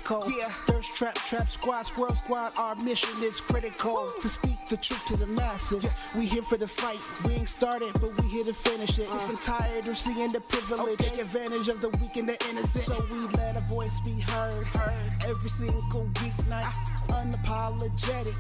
critical. Yeah, thirst trap, trap squad, squirrel squad. Our mission is critical to speak the truth to the masses. Yeah. We here for the fight. We ain't started, but we here to finish it. Sick and tired of seeing the privilege. Take advantage of the weak and the innocent. So we let a voice be heard. Every single weeknight, unapologetic.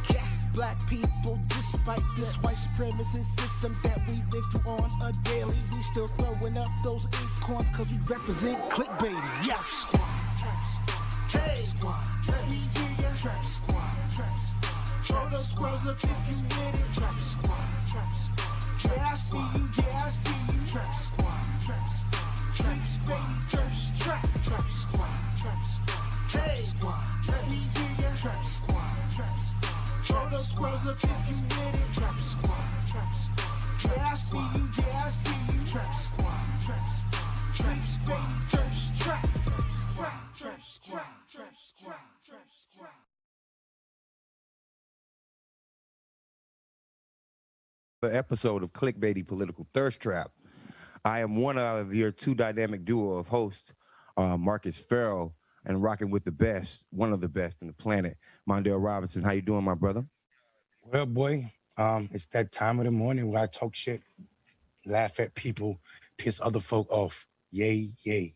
Black people, despite this white supremacist system that we live through on a daily, we still throwing up those acorns cause we represent clickbaity. Yeah. Trap squad, trap squad, trap squad. Let me hear ya. Trap squad, trap squad. Show those squads up if you with it. Trap squad, trap squad. Yeah, I see you, yeah, I see you. Trap squad, trap squad. Clickbaity church trap. Trap squad, trap squad. Trap squad. Let me hear ya. Trap squad, trap squad. Show those squads up if you with it. Trap squad, trap squad. Yeah, I see you, yeah, I see you. Trap squad, trap squad. Trap squad, church trap. Trap squad, trap squad, trap squad. The episode of Clickbaity Political Thirst Trap. I am one of your two dynamic duo of hosts, Marcus Farrell, and rocking with the best, one of the best in the planet, Mondale Robinson. How you doing, my brother? Well, boy, it's that time of the morning where I talk shit, laugh at people, piss other folk off. Yay, yay.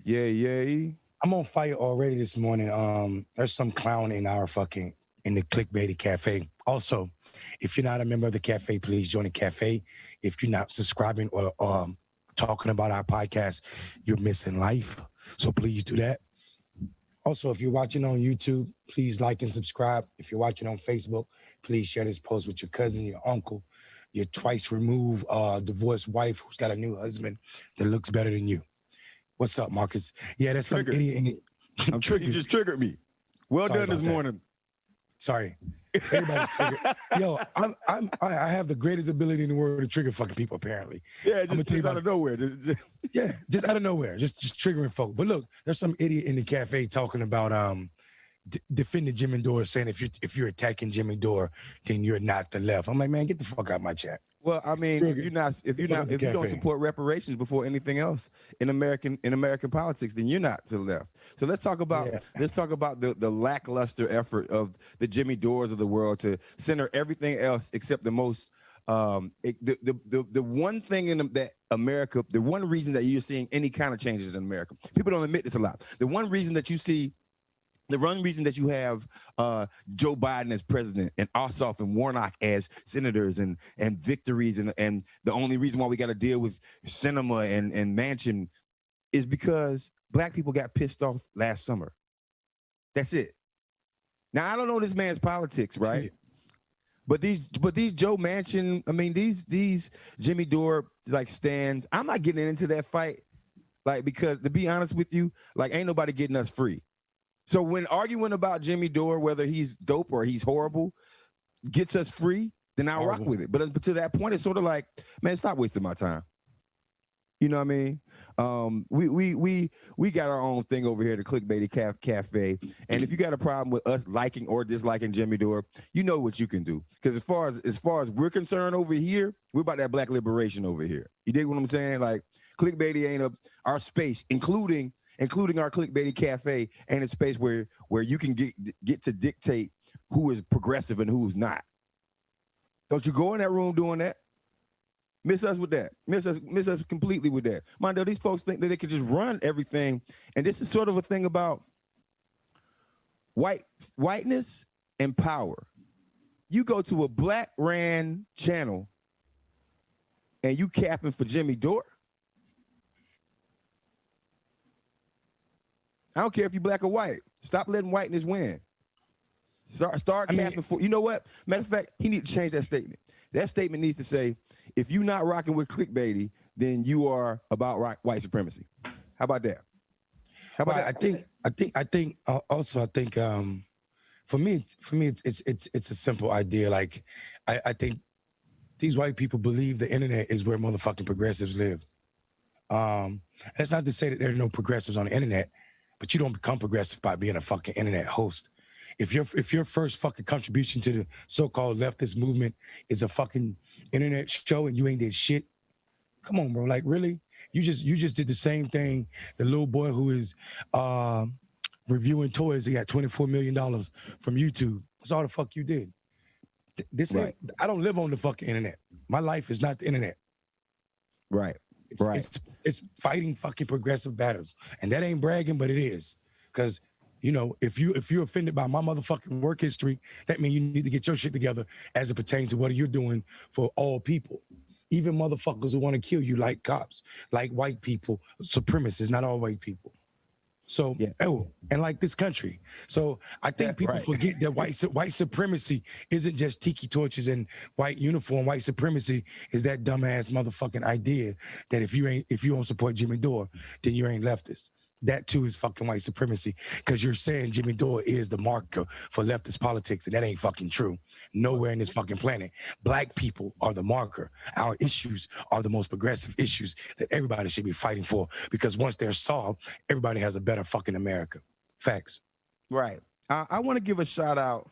Yay, yay. I'm on fire already this morning. There's some clown in the Clickbaity Cafe. Also, if you're not a member of the cafe, please join the cafe. If you're not subscribing or talking about our podcast, you're missing life. So please do that. Also, if you're watching on YouTube, please like and subscribe. If you're watching on Facebook, please share this post with your cousin, your uncle, your twice removed divorced wife who's got a new husband that looks better than you. What's up, Marcus? Yeah, that's some idiot in it. I'm triggered. You just triggered me. Well Sorry done this morning. Sorry. Everybody triggered. Yo, I have the greatest ability in the world to trigger fucking people, apparently. Yeah, just out of nowhere. Yeah, just out of nowhere. Just triggering folk. But look, there's some idiot in the cafe talking about defending Jimmy Dore, saying if you're attacking Jimmy Dore, then you're not the left. I'm like, man, get the fuck out of my chat. Well, I mean, if you don't support reparations before anything else in American politics, then you're not to the left. So let's talk about the lackluster effort of the Jimmy Dores of the world to center everything else except the most the one thing that America, the one reason that you're seeing any kind of changes in America. People don't admit this a lot. The one reason that you have Joe Biden as president and Ossoff and Warnock as senators and victories and the only reason why we got to deal with Sinema and Manchin is because black people got pissed off last summer. That's it. Now I don't know this man's politics, right? But these Joe Manchin, I mean these Jimmy Dore like stands. I'm not getting into that fight, like, because to be honest with you, like ain't nobody getting us free. So when arguing about Jimmy Dore, whether he's dope or he's horrible, gets us free, then I'll rock with it. But to that point, it's sort of like, man, stop wasting my time. You know what I mean? We got our own thing over here, the Clickbaity Cafe. And if you got a problem with us liking or disliking Jimmy Dore, you know what you can do. Because as far as we're concerned over here, we're about that black liberation over here. You dig what I'm saying? Like, Clickbaity ain't our space, including our Clickbaity Cafe, and a space where you can get to dictate who is progressive and who's not. Don't you go in that room doing that. Miss us with that. Miss us completely with that. Mondale, these folks think that they could just run everything, and this is sort of a thing about whiteness and power. You go to a black-ran channel, and you capping for Jimmy Dore. I don't care if you're black or white. Stop letting whiteness win. Start capping for, you know what? Matter of fact, he needs to change that statement. That statement needs to say, if you're not rocking with Clickbaity, then you are about white supremacy. How about that? How about that? I think for me it's a simple idea. Like I think these white people believe the internet is where motherfucking progressives live. That's not to say that there are no progressives on the internet, but you don't become progressive by being a fucking internet host. If your first fucking contribution to the so-called leftist movement is a fucking internet show and you ain't did shit, come on, bro. Like, really? You just did the same thing the little boy who is reviewing toys. He got $24 million from YouTube. That's all the fuck you did. This Right. I don't live on the fucking internet. My life is not the internet. Right. It's fighting fucking progressive battles. And that ain't bragging, but it is. Because, you know, if you're offended by my motherfucking work history, that means you need to get your shit together as it pertains to what you're doing for all people. Even motherfuckers who want to kill you, like cops, like white people, supremacists, not all white people. So, and like this country. So I think people forget that white supremacy isn't just tiki torches and white uniform. White supremacy is that dumbass motherfucking idea that if you don't support Jimmy Dore, then you ain't leftist. That too is fucking white supremacy, because you're saying Jimmy Dore is the marker for leftist politics, and that ain't fucking true. Nowhere in this fucking planet. Black people are the marker. Our issues are the most progressive issues that everybody should be fighting for, because once they're solved, everybody has a better fucking America. Facts. Right. I want to give a shout out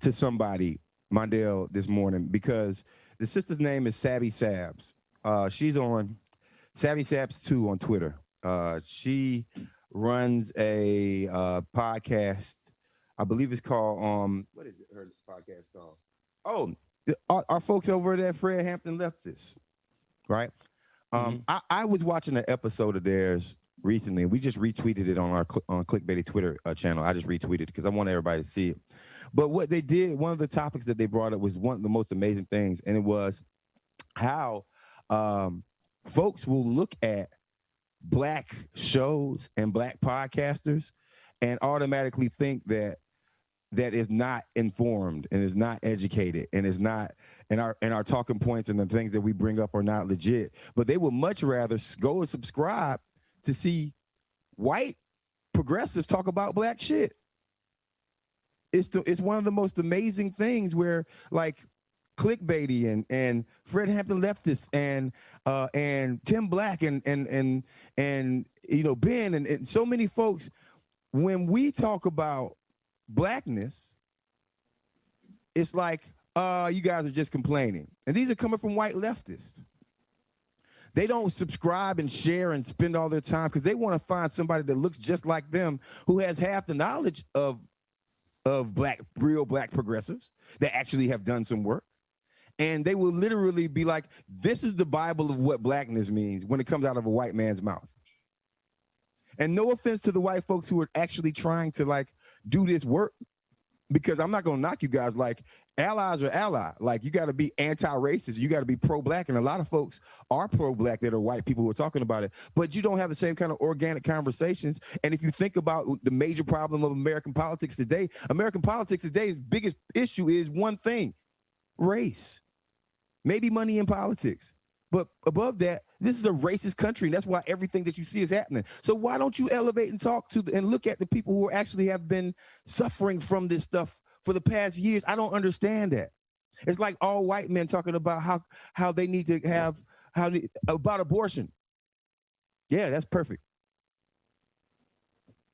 to somebody, Mondale, this morning, because the sister's name is Savvy Sabs. She's on Savvy Sabs 2 on Twitter. She runs a podcast. I believe it's called what is it? Her podcast called? Oh, our folks over there, Fred Hampton, left this, right? I was watching an episode of theirs recently. We just retweeted it on our Clickbaity Twitter channel. I just retweeted it because I want everybody to see it. But what they did, one of the topics that they brought up was one of the most amazing things, and it was how folks will look at Black shows and Black podcasters and automatically think that is not informed and is not educated and is not, and our talking points and the things that we bring up are not legit. But they would much rather go and subscribe to see white progressives talk about Black shit. It's one of the most amazing things where, like, Clickbaity and Fred Hampton leftists and Tim Black and you know, Ben and so many folks, when we talk about Blackness, it's like you guys are just complaining. And these are coming from white leftists. They don't subscribe and share and spend all their time because they want to find somebody that looks just like them, who has half the knowledge of real black progressives that actually have done some work. And they will literally be like, this is the Bible of what Blackness means when it comes out of a white man's mouth. And no offense to the white folks who are actually trying to, like, do this work, because I'm not going to knock you guys. Like, allies are allies. Like, you got to be anti-racist. You got to be pro-black. And a lot of folks are pro-black that are white people who are talking about it. But you don't have the same kind of organic conversations. And if you think about the major problem of American politics today, today's biggest issue is one thing: race. Maybe money in politics. But above that, this is a racist country, and that's why everything that you see is happening. So why don't you elevate and talk to and look at the people who actually have been suffering from this stuff for the past years? I don't understand that. It's like all white men talking about how they need to have about abortion. Yeah, that's perfect.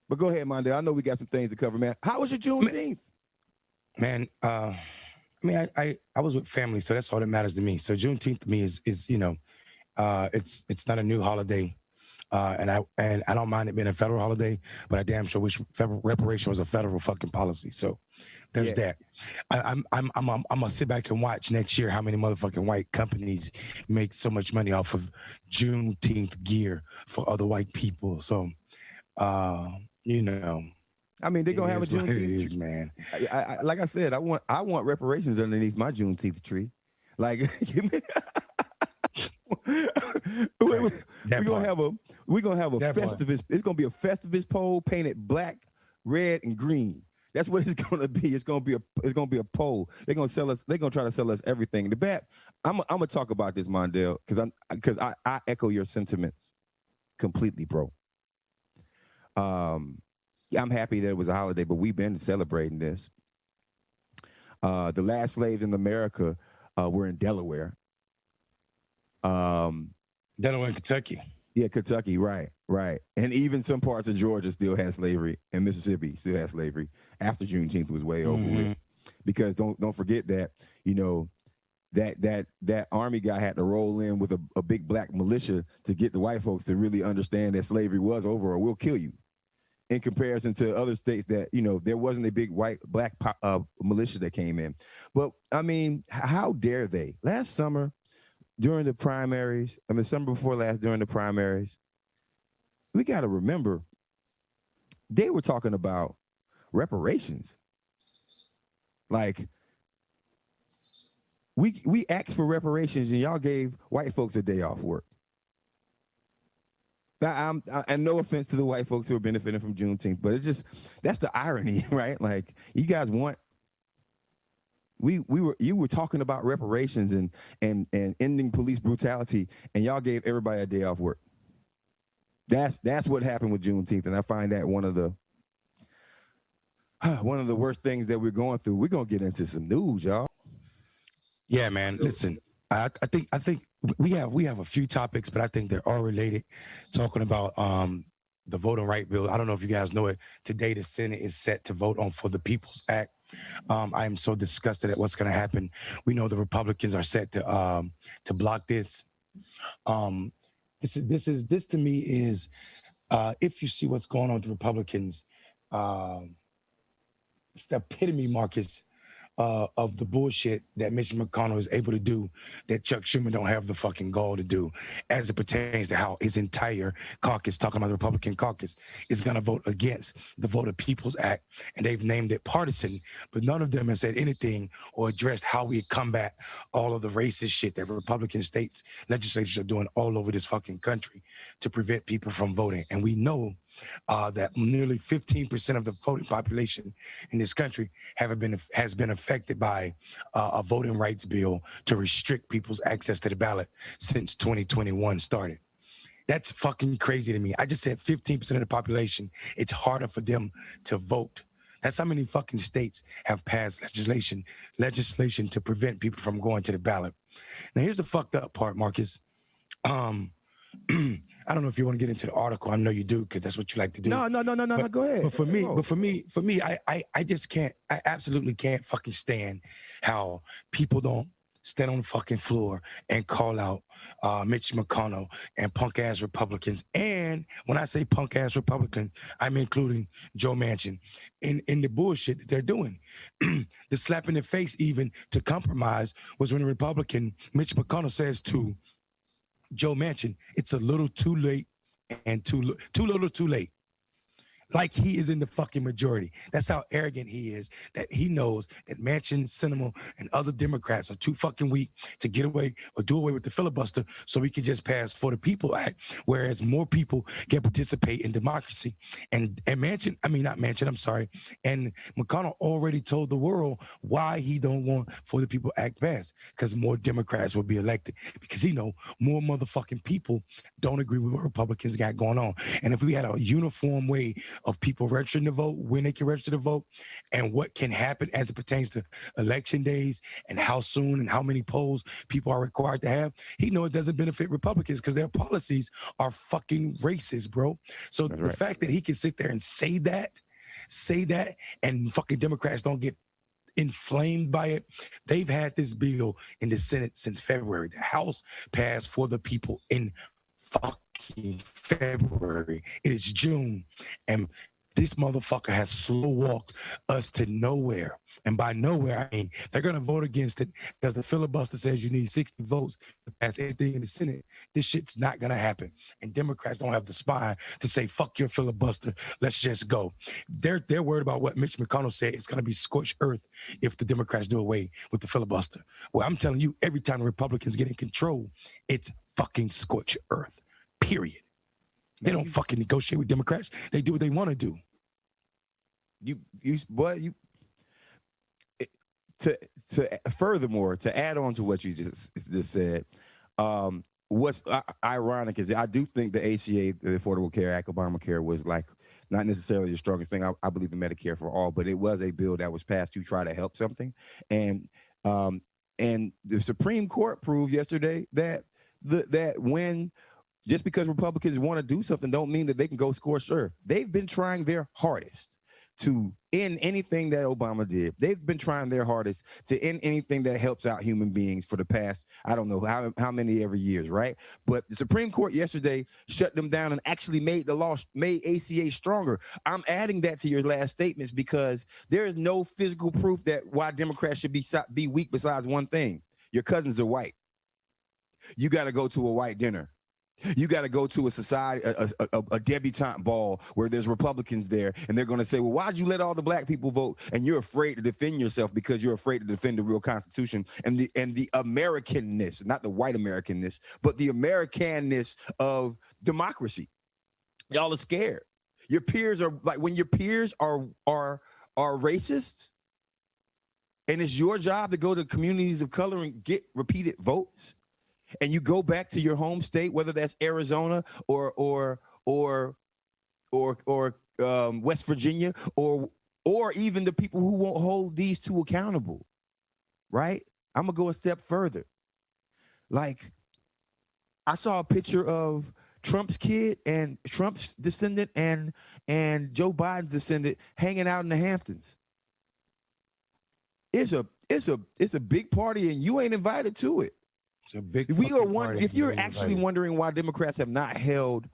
But go ahead, Mondale. I know we got some things to cover, man. How was your Juneteenth? Man, I mean, I was with family, so that's all that matters to me. So Juneteenth to me is you know, it's not a new holiday, and I don't mind it being a federal holiday, but I damn sure wish federal reparation was a federal fucking policy. So there's that. I'm gonna sit back and watch next year how many motherfucking white companies make so much money off of Juneteenth gear for other white people. So, you know. I mean, they're gonna have a Juneteenth. It is, man. I like I said, I want reparations underneath my Juneteenth tree. Like, we're gonna have a Festivus. It's gonna be a Festivus pole painted black, red, and green. That's what it's gonna be. It's gonna be a pole. They're gonna sell us. They're gonna try to sell us everything. In the back, I'm gonna talk about this, Mondale, because I echo your sentiments completely, bro. I'm happy that it was a holiday, but we've been celebrating this. The last slaves in America were in Delaware. Delaware and Kentucky. Yeah, Kentucky, right. And even some parts of Georgia still had slavery, and Mississippi still had slavery after Juneteenth was way over with. Because don't forget that, you know, that army guy had to roll in with a big black militia to get the white folks to really understand that slavery was over, or we'll kill you. in comparison to other states that, there wasn't a big black militia that came in. But I mean, how dare they? Last summer during the primaries, summer before last during the primaries, we got to remember they were talking about reparations. Like, we asked for reparations and y'all gave white folks a day off work. Now, and no offense to the white folks who are benefiting from Juneteenth, but that's the irony, right? Like, you guys want, you were talking about reparations and ending police brutality, and y'all gave everybody a day off work. That's what happened with Juneteenth, and I find that one of the worst things that we're going through. We're gonna get into some news, y'all. Yeah, man. Listen, I think we have a few topics, but I think they're all related. Talking about the voting right bill. I don't know if you guys know it. Today, the Senate is set to vote on for the People's Act. I am so disgusted at what's going to happen. We know the Republicans are set to block this. This to me is, if you see what's going on with the Republicans, it's the epitome, Marcus, of the bullshit that Mitch McConnell is able to do that Chuck Schumer don't have the fucking gall to do, as it pertains to how his entire caucus, talking about the Republican caucus, is going to vote against the Voter People's Act. And they've named it partisan, but none of them have said anything or addressed how we combat all of the racist shit that Republican states legislatures are doing all over this fucking country to prevent people from voting. And we know that nearly 15% of the voting population in this country has been affected by a voting rights bill to restrict people's access to the ballot since 2021 started. That's fucking crazy to me. I just said 15% of the population, it's harder for them to vote. That's how many fucking states have passed legislation to prevent people from going to the ballot. Now, here's the fucked up part, Marcus. I don't know if you want to get into the article. I know you do, because that's what you like to do. No, go ahead. But for me, I just can't. I absolutely can't fucking stand how people don't stand on the fucking floor and call out Mitch McConnell and punk ass Republicans. And when I say punk ass Republicans, I'm including Joe Manchin in the bullshit that they're doing. The slap in the face, even to compromise, was when a Republican, Mitch McConnell, says to Joe Manchin, it's a little too late and too little too late. Like he is in the fucking majority. That's how arrogant he is, that he knows that Manchin, Sinema, and other Democrats are too fucking weak to get away or do away with the filibuster so we can just pass For the People Act, whereas more people can participate in democracy. And Manchin, not Manchin, I'm sorry. And McConnell already told the world why he don't want For the People Act passed, because more Democrats will be elected, because he know more motherfucking people don't agree with what Republicans got going on. And if we had a uniform way of people registering to vote, when they can register to vote, and what can happen as it pertains to election days and how soon and how many polls people are required to have, he know it doesn't benefit Republicans because their policies are fucking racist, bro. So That's the right. fact that he can sit there and say that, and fucking Democrats don't get inflamed by it. They've had this bill in the Senate since February. The House passed For the People in fucking February. It is June, and this motherfucker has slow walked us to nowhere. And by nowhere, I mean they're gonna vote against it because the filibuster says you need 60 votes to pass anything in the Senate. This shit's not gonna happen. And Democrats don't have the spine to say, fuck your filibuster, let's just go. They're worried about what Mitch McConnell said. It's gonna be scorched earth if the Democrats do away with the filibuster. Well, I'm telling you, every time the Republicans get in control, it's fucking scorched earth. Period. They don't fucking negotiate with Democrats. They do what they want to do. Furthermore, to add on to what you just said, what's ironic is I do think the ACA, the Affordable Care Act, Obamacare, was like not necessarily the strongest thing. I believe in Medicare for all, but it was a bill that was passed to try to help something. And the Supreme Court proved yesterday that when just because Republicans want to do something don't mean that they can go scorched earth. They've been trying their hardest to end anything that Obama did. They've been trying their hardest to end anything that helps out human beings for the past, I don't know how many ever years, right? But the Supreme Court yesterday shut them down and actually made ACA stronger. I'm adding that to your last statements because there is no physical proof that why Democrats should be weak besides one thing. Your cousins are white. You got to go to a white dinner. You got to go to a society, a debutante ball where there's Republicans there, and they're going to say, well, why'd you let all the black people vote? And you're afraid to defend yourself because you're afraid to defend the real Constitution and the Americanness, not the white Americanness, but the Americanness of democracy. Y'all are scared. Your peers are like, when your peers are racists, and it's your job to go to communities of color and get repeated votes, and you go back to your home state, whether that's Arizona or West Virginia, or even the people who won't hold these two accountable, right? I'm gonna go a step further. Like, I saw a picture of Trump's kid and Trump's descendant and Joe Biden's descendant hanging out in the Hamptons. It's a big party, and you ain't invited to it. It's a big. If you're actually wondering why Democrats have not held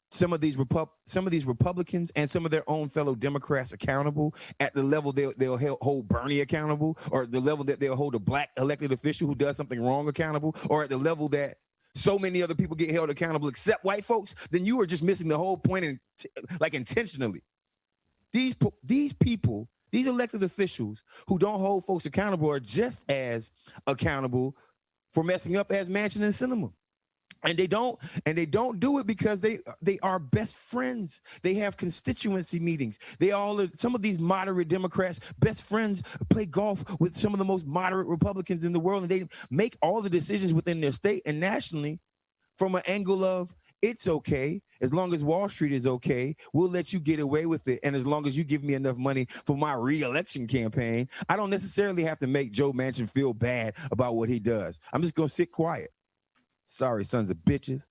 some of these Republicans and some of their own fellow Democrats accountable at the level they'll hold Bernie accountable, or the level that they'll hold a black elected official who does something wrong accountable, or at the level that so many other people get held accountable except white folks, then you are just missing the whole point, like intentionally. These people, these elected officials who don't hold folks accountable are just as accountable for messing up as Manchin and Sinema. And they don't do it because they are best friends. They have constituency meetings. Some of these moderate Democrats, best friends, play golf with some of the most moderate Republicans in the world, and they make all the decisions within their state and nationally from an angle of, it's okay as long as Wall Street is okay. We'll let you get away with it, and as long as you give me enough money for my re-election campaign, I don't necessarily have to make Joe Manchin feel bad about what he does. I'm just gonna sit quiet. Sorry, sons of bitches.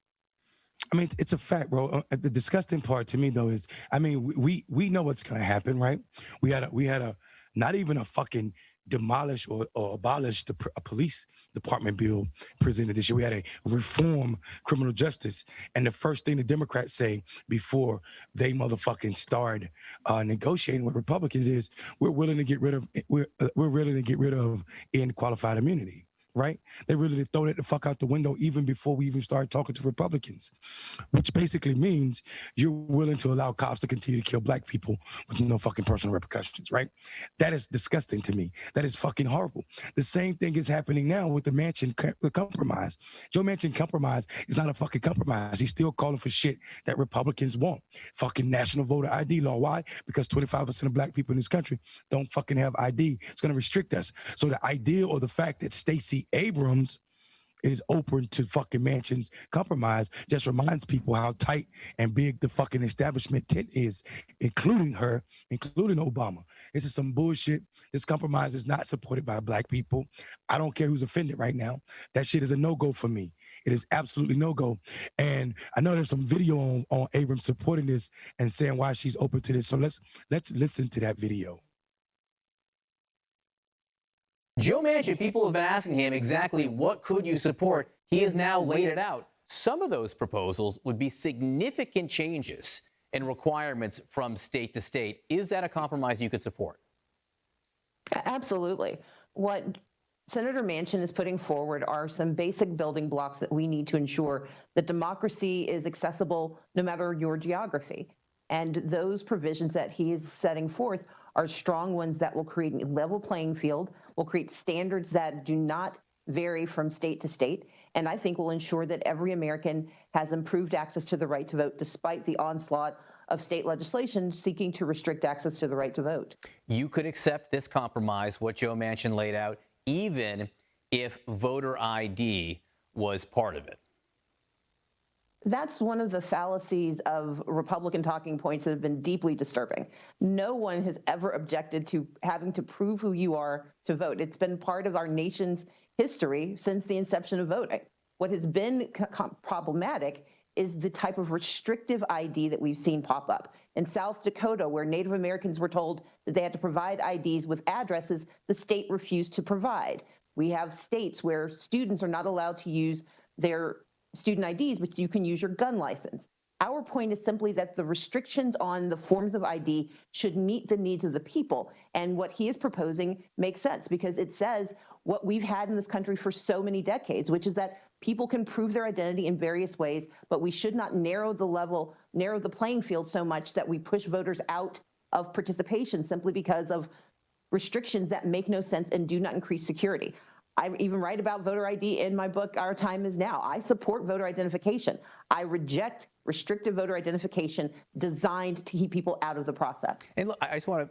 I mean, it's a fact, bro. The disgusting part to me, though, is, I mean, we know what's gonna happen, right? We had a not even a fucking demolish or abolish a police department bill presented this year. We had a reform criminal justice, and the first thing the Democrats say before they motherfucking start negotiating with Republicans is we're willing to get rid of qualified immunity. Right? They really throw that the fuck out the window even before we even start talking to Republicans, which basically means you're willing to allow cops to continue to kill black people with no fucking personal repercussions, right? That is disgusting to me. That is fucking horrible. The same thing is happening now with the Manchin compromise. Joe Manchin compromise is not a fucking compromise. He's still calling for shit that Republicans want. Fucking national voter ID law. Why? Because 25% of black people in this country don't fucking have ID. It's going to restrict us. So the idea or the fact that Stacey Abrams is open to fucking Manchin's compromise just reminds people how tight and big the fucking establishment tent is, including her, including Obama. This is some bullshit. This compromise is not supported by black people. I don't care who's offended right now. That shit is a no-go for me. It is absolutely no-go. And I know there's some video on Abrams supporting this and saying why she's open to this. So let's listen to that video. Joe Manchin, people have been asking him exactly what could you support. He has now laid it out. Some of those proposals would be significant changes in requirements from state to state. Is that a compromise you could support? Absolutely. What Senator Manchin is putting forward are some basic building blocks that we need to ensure that democracy is accessible no matter your geography. And those provisions that he is setting forth are strong ones that will create a level playing field, will create standards that do not vary from state to state, and I think will ensure that every American has improved access to the right to vote despite the onslaught of state legislation seeking to restrict access to the right to vote. You could accept this compromise, what Joe Manchin laid out, even if voter ID was part of it. That's one of the fallacies of Republican talking points that have been deeply disturbing. No one has ever objected to having to prove who you are to vote. It's been part of our nation's history since the inception of voting. What has been problematic is the type of restrictive ID that we've seen pop up. In South Dakota, where Native Americans were told that they had to provide IDs with addresses, the state refused to provide. We have states where students are not allowed to use their student IDs, but you can use your gun license. Our point is simply that the restrictions on the forms of ID should meet the needs of the people. And what he is proposing makes sense because it says what we've had in this country for so many decades, which is that people can prove their identity in various ways, but we should not narrow the playing field so much that we push voters out of participation simply because of restrictions that make no sense and do not increase security. I even write about voter ID in my book, Our Time Is Now. I support voter identification. I reject restrictive voter identification designed to keep people out of the process. And look, I just want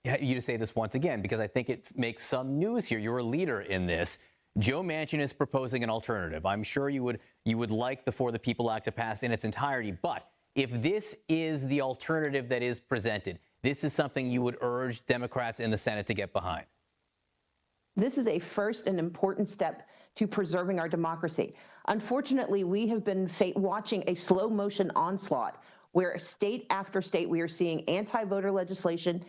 you to say this once again, because I think it makes some news here. You're a leader in this. Joe Manchin is proposing an alternative. I'm sure you would like the For the People Act to pass in its entirety. But if this is the alternative that is presented, this is something you would urge Democrats in the Senate to get behind. This is a first and important step to preserving our democracy. Unfortunately, we have been watching a slow motion onslaught where state after state we are seeing anti-voter legislation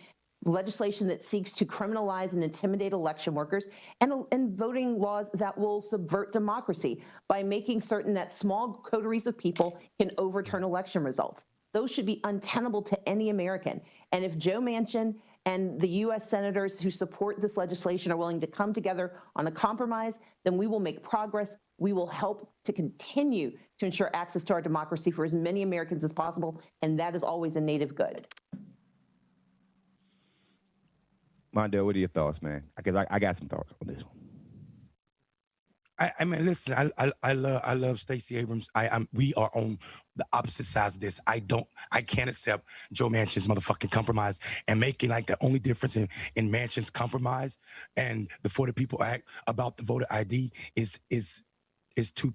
that seeks to criminalize and intimidate election workers, and voting laws that will subvert democracy by making certain that small coteries of people can overturn election results. Those should be untenable to any American. And if Joe Manchin and the U.S. senators who support this legislation are willing to come together on a compromise, then we will make progress. We will help to continue to ensure access to our democracy for as many Americans as possible, and that is always a native good. Mondale, what are your thoughts, man? Because I got some thoughts on this one. I mean, listen, I love Stacey Abrams. We are on the opposite sides of this. I can't accept Joe Manchin's motherfucking compromise and making like the only difference in Manchin's compromise and the For the People Act about the voter ID is too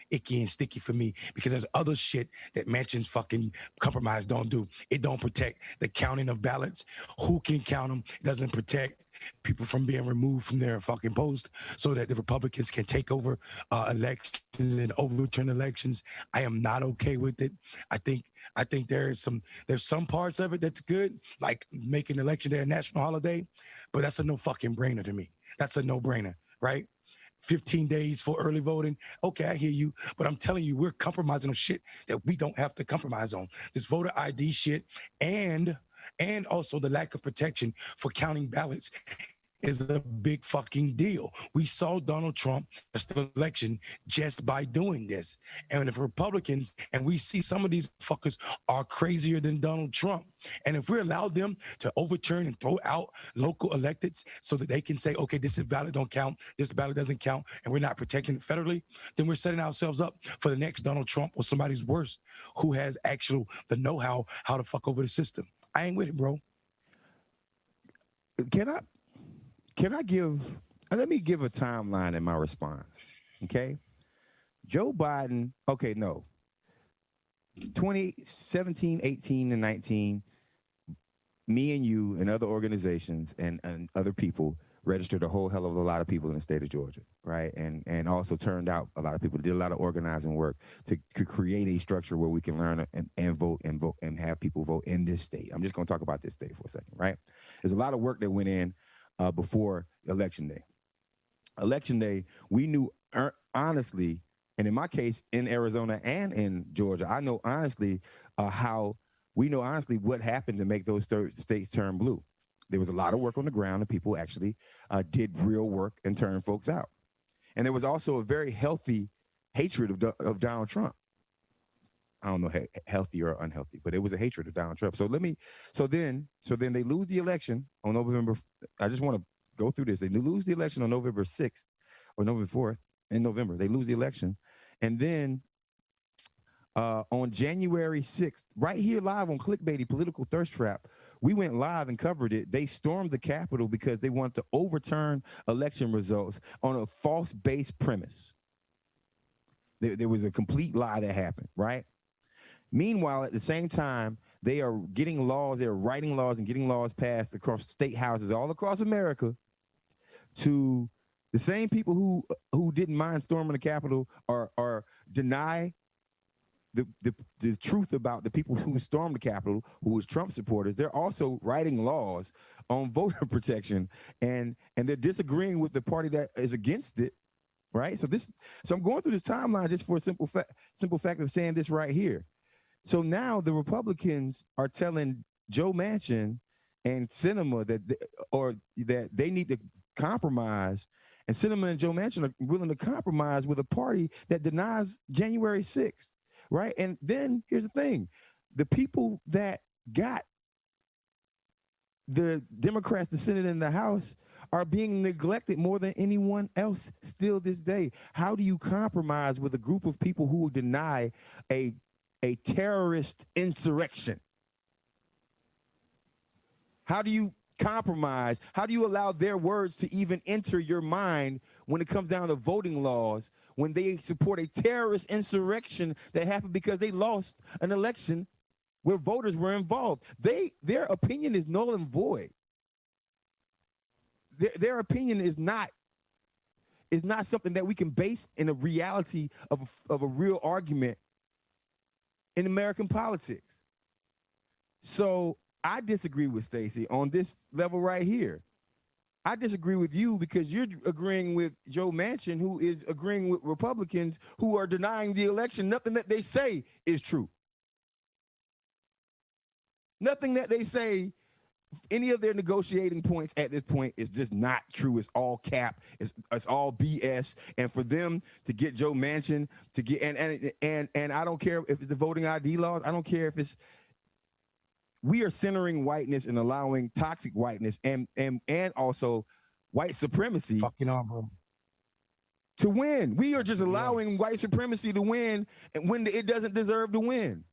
icky and sticky for me, because there's other shit that Manchin's fucking compromise don't do. It don't protect the counting of ballots. Who can count them? It doesn't protect people from being removed from their fucking post so that the Republicans can take over elections and overturn elections. I am not okay with it. I think there's some parts of it that's good, like making election day a national holiday, but that's a no fucking brainer to me. That's a no brainer, right? 15 days for early voting. Okay, I hear you, but I'm telling you, we're compromising on shit that we don't have to compromise on. This voter ID shit and also the lack of protection for counting ballots is a big fucking deal. We saw Donald Trump lost the election just by doing this. And if Republicans, and we see some of these fuckers are crazier than Donald Trump. And if we allow them to overturn and throw out local electeds so that they can say, okay, this is valid, don't count, this ballot doesn't count, and we're not protecting it federally, then we're setting ourselves up for the next Donald Trump or somebody's worse who has the know-how to fuck over the system. I ain't with it, bro. Let me give a timeline in my response, okay? Joe Biden, 2017, 18, and 19, me and you and other organizations and other people registered a whole hell of a lot of people in the state of Georgia, right? And also turned out a lot of people, did a lot of organizing work to create a structure where we can learn and vote and have people vote in this state. I'm just gonna talk about this state for a second, right? There's a lot of work that went in before Election Day. Election Day, we knew honestly, and in my case, in Arizona and in Georgia, I know honestly what happened to make those states turn blue. There was a lot of work on the ground, and people actually did real work and turned folks out. And there was also a very healthy hatred of Donald Trump. I don't know healthy or unhealthy, but it was a hatred of Donald Trump. So then they lose the election on November. I just want to go through this. They lose the election on November 6th or November 4th. In November, they lose the election. And then on January 6th, right here live on Clickbaity Political Thirst Trap, we went live and covered it. They stormed the Capitol because they wanted to overturn election results on a false base premise. There was a complete lie that happened, right? Meanwhile, at the same time, they are getting laws, they're writing laws and getting laws passed across state houses all across America to the same people who didn't mind storming the Capitol or deny the truth about the people who stormed the Capitol, who was Trump supporters. They're also writing laws on voter protection, and they're disagreeing with the party that is against it, right? So I'm going through this timeline just for a simple fact of saying this right here. So now the Republicans are telling Joe Manchin and Sinema that they need to compromise, and Sinema and Joe Manchin are willing to compromise with a party that denies January 6th, right? And then here's the thing: the people that got the Democrats, the Senate, and the House are being neglected more than anyone else still this day. How do you compromise with a group of people who will deny a terrorist insurrection? How do you compromise? How do you allow their words to even enter your mind when it comes down to voting laws, when they support a terrorist insurrection that happened because they lost an election where voters were involved? Their opinion is null and void. Their opinion is not something that we can base in a reality of a real argument in American politics. So I disagree with Stacey on this level right here. I disagree with you because you're agreeing with Joe Manchin, who is agreeing with Republicans who are denying the election. Nothing that they say is true. Nothing that they say, any of their negotiating points at this point is just not true. It's all cap. It's all BS. And for them to get Joe Manchin to get and I don't care if it's the voting ID laws. I don't care if it's. We are centering whiteness and allowing toxic whiteness and also white supremacy fucking on, bro, to win. We are just allowing white supremacy to win, and when it doesn't deserve to win.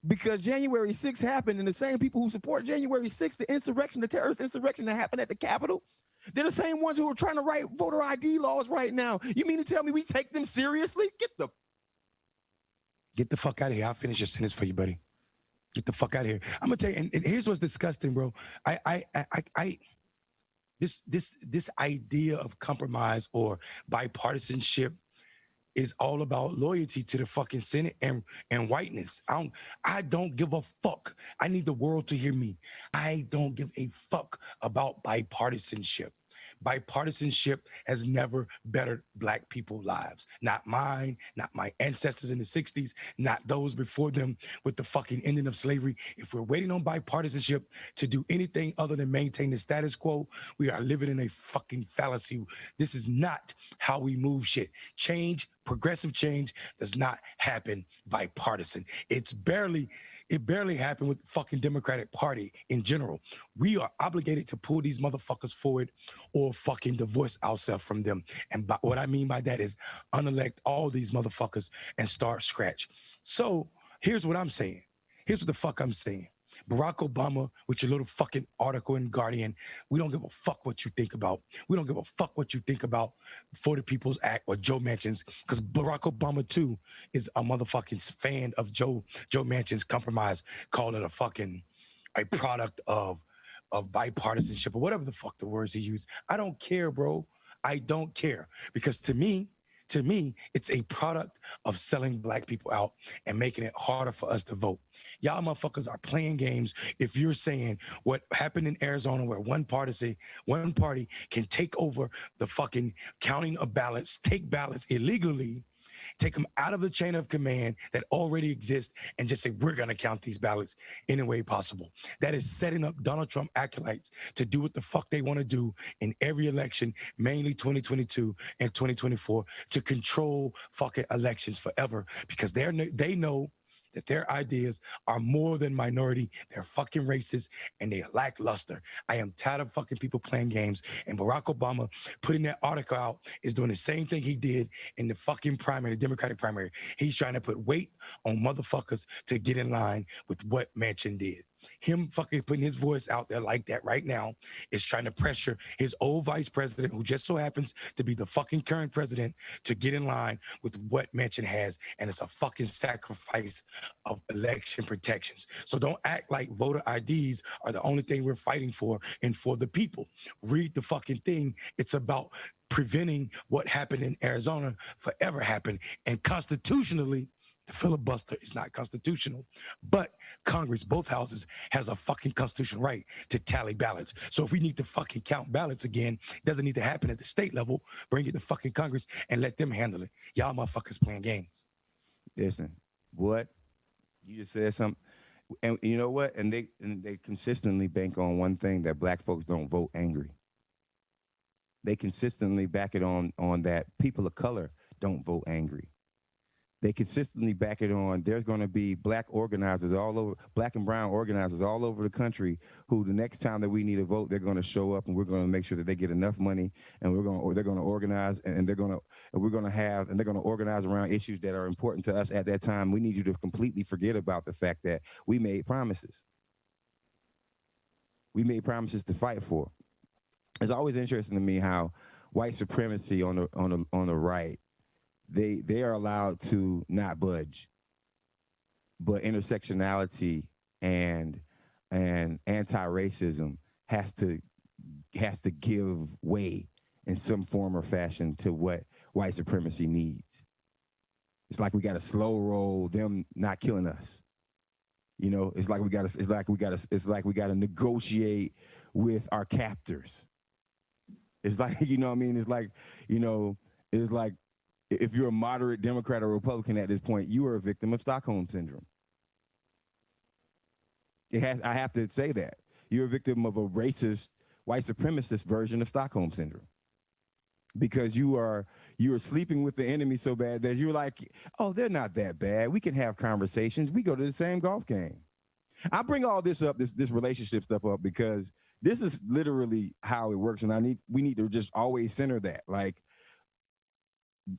Because January 6th happened, and the same people who support January 6th, the insurrection, the terrorist insurrection that happened at the Capitol, they're the same ones who are trying to write voter ID laws right now. You mean to tell me we take them seriously? Get the fuck out of here. I'll finish your sentence for you, buddy. Get the fuck out of here. I'm gonna tell you, and here's what's disgusting, bro. This idea of compromise or bipartisanship is all about loyalty to the fucking Senate and whiteness. I don't give a fuck. I need the world to hear me. I don't give a fuck about bipartisanship. Bipartisanship has never bettered Black people's lives. Not mine, not my ancestors in the 60s, not those before them with the fucking ending of slavery. If we're waiting on bipartisanship to do anything other than maintain the status quo, we are living in a fucking fallacy. This is not how we move shit. Change, progressive change does not happen bipartisan. It barely happened with the fucking Democratic Party in general. We are obligated to pull these motherfuckers forward or fucking divorce ourselves from them. And what I mean by that is unelect all these motherfuckers and start scratch. So here's what I'm saying. Here's what the fuck I'm saying. Barack Obama, with your little fucking article in Guardian, we don't give a fuck what you think about. We don't give a fuck what you think about For the People's Act or Joe Manchin's, because Barack Obama too is a motherfucking fan of Joe Manchin's compromise, calling it a product of bipartisanship or whatever the fuck the words he used. I don't care, bro. I don't care, because to me, it's a product of selling Black people out and making it harder for us to vote. Y'all motherfuckers are playing games if you're saying what happened in Arizona, where one party can take over the fucking counting of ballots, take ballots illegally, take them out of the chain of command that already exists, and just say, we're going to count these ballots any way possible. That is setting up Donald Trump acolytes to do what the fuck they want to do in every election, mainly 2022 and 2024, to control fucking elections forever, because they know that their ideas are more than minority. They're fucking racist and they're lackluster. I am tired of fucking people playing games. And Barack Obama putting that article out is doing the same thing he did in the fucking primary, the Democratic primary. He's trying to put weight on motherfuckers to get in line with what Manchin did. Him fucking putting his voice out there like that right now is trying to pressure his old vice president, who just so happens to be the fucking current president, to get in line with what Manchin has. And it's a fucking sacrifice of election protections. So don't act like voter IDs are the only thing we're fighting for and for the people. Read the fucking thing. It's about preventing what happened in Arizona forever happen. And constitutionally, The filibuster is not constitutional, but Congress, both houses, has a fucking constitutional right to tally ballots. So if we need to fucking count ballots again, it doesn't need to happen at the state level. Bring it to fucking Congress and let them handle it. Y'all motherfuckers playing games. Listen, what you just said something, and you know what? And they consistently bank on one thing, that black folks don't vote angry. They consistently back it on that people of color don't vote angry. They consistently back it on there's going to be black organizers all over, black and brown organizers all over the country who the next time that we need a vote, they're going to show up and we're going to make sure that they get enough money, and they're going to organize, and they're going to organize around issues that are important to us at that time. We need you to completely forget about the fact that we made promises. We made promises to fight for. It's always interesting to me how white supremacy on the right, they are allowed to not budge, but intersectionality and anti-racism has to give way in some form or fashion to what white supremacy needs. It's like we got to slow roll them not killing us. You know, it's like we got to negotiate with our captors. It's like, you know what I mean? It's like, you know, it's like if you're a moderate Democrat or Republican at this point, you are a victim of Stockholm syndrome. I have to say that. You're a victim of a racist, white supremacist version of Stockholm syndrome. Because you are sleeping with the enemy so bad that you're like, oh, they're not that bad. We can have conversations. We go to the same golf game. I bring all this up, this relationship stuff up, because this is literally how it works, and we need to just always center that. Like,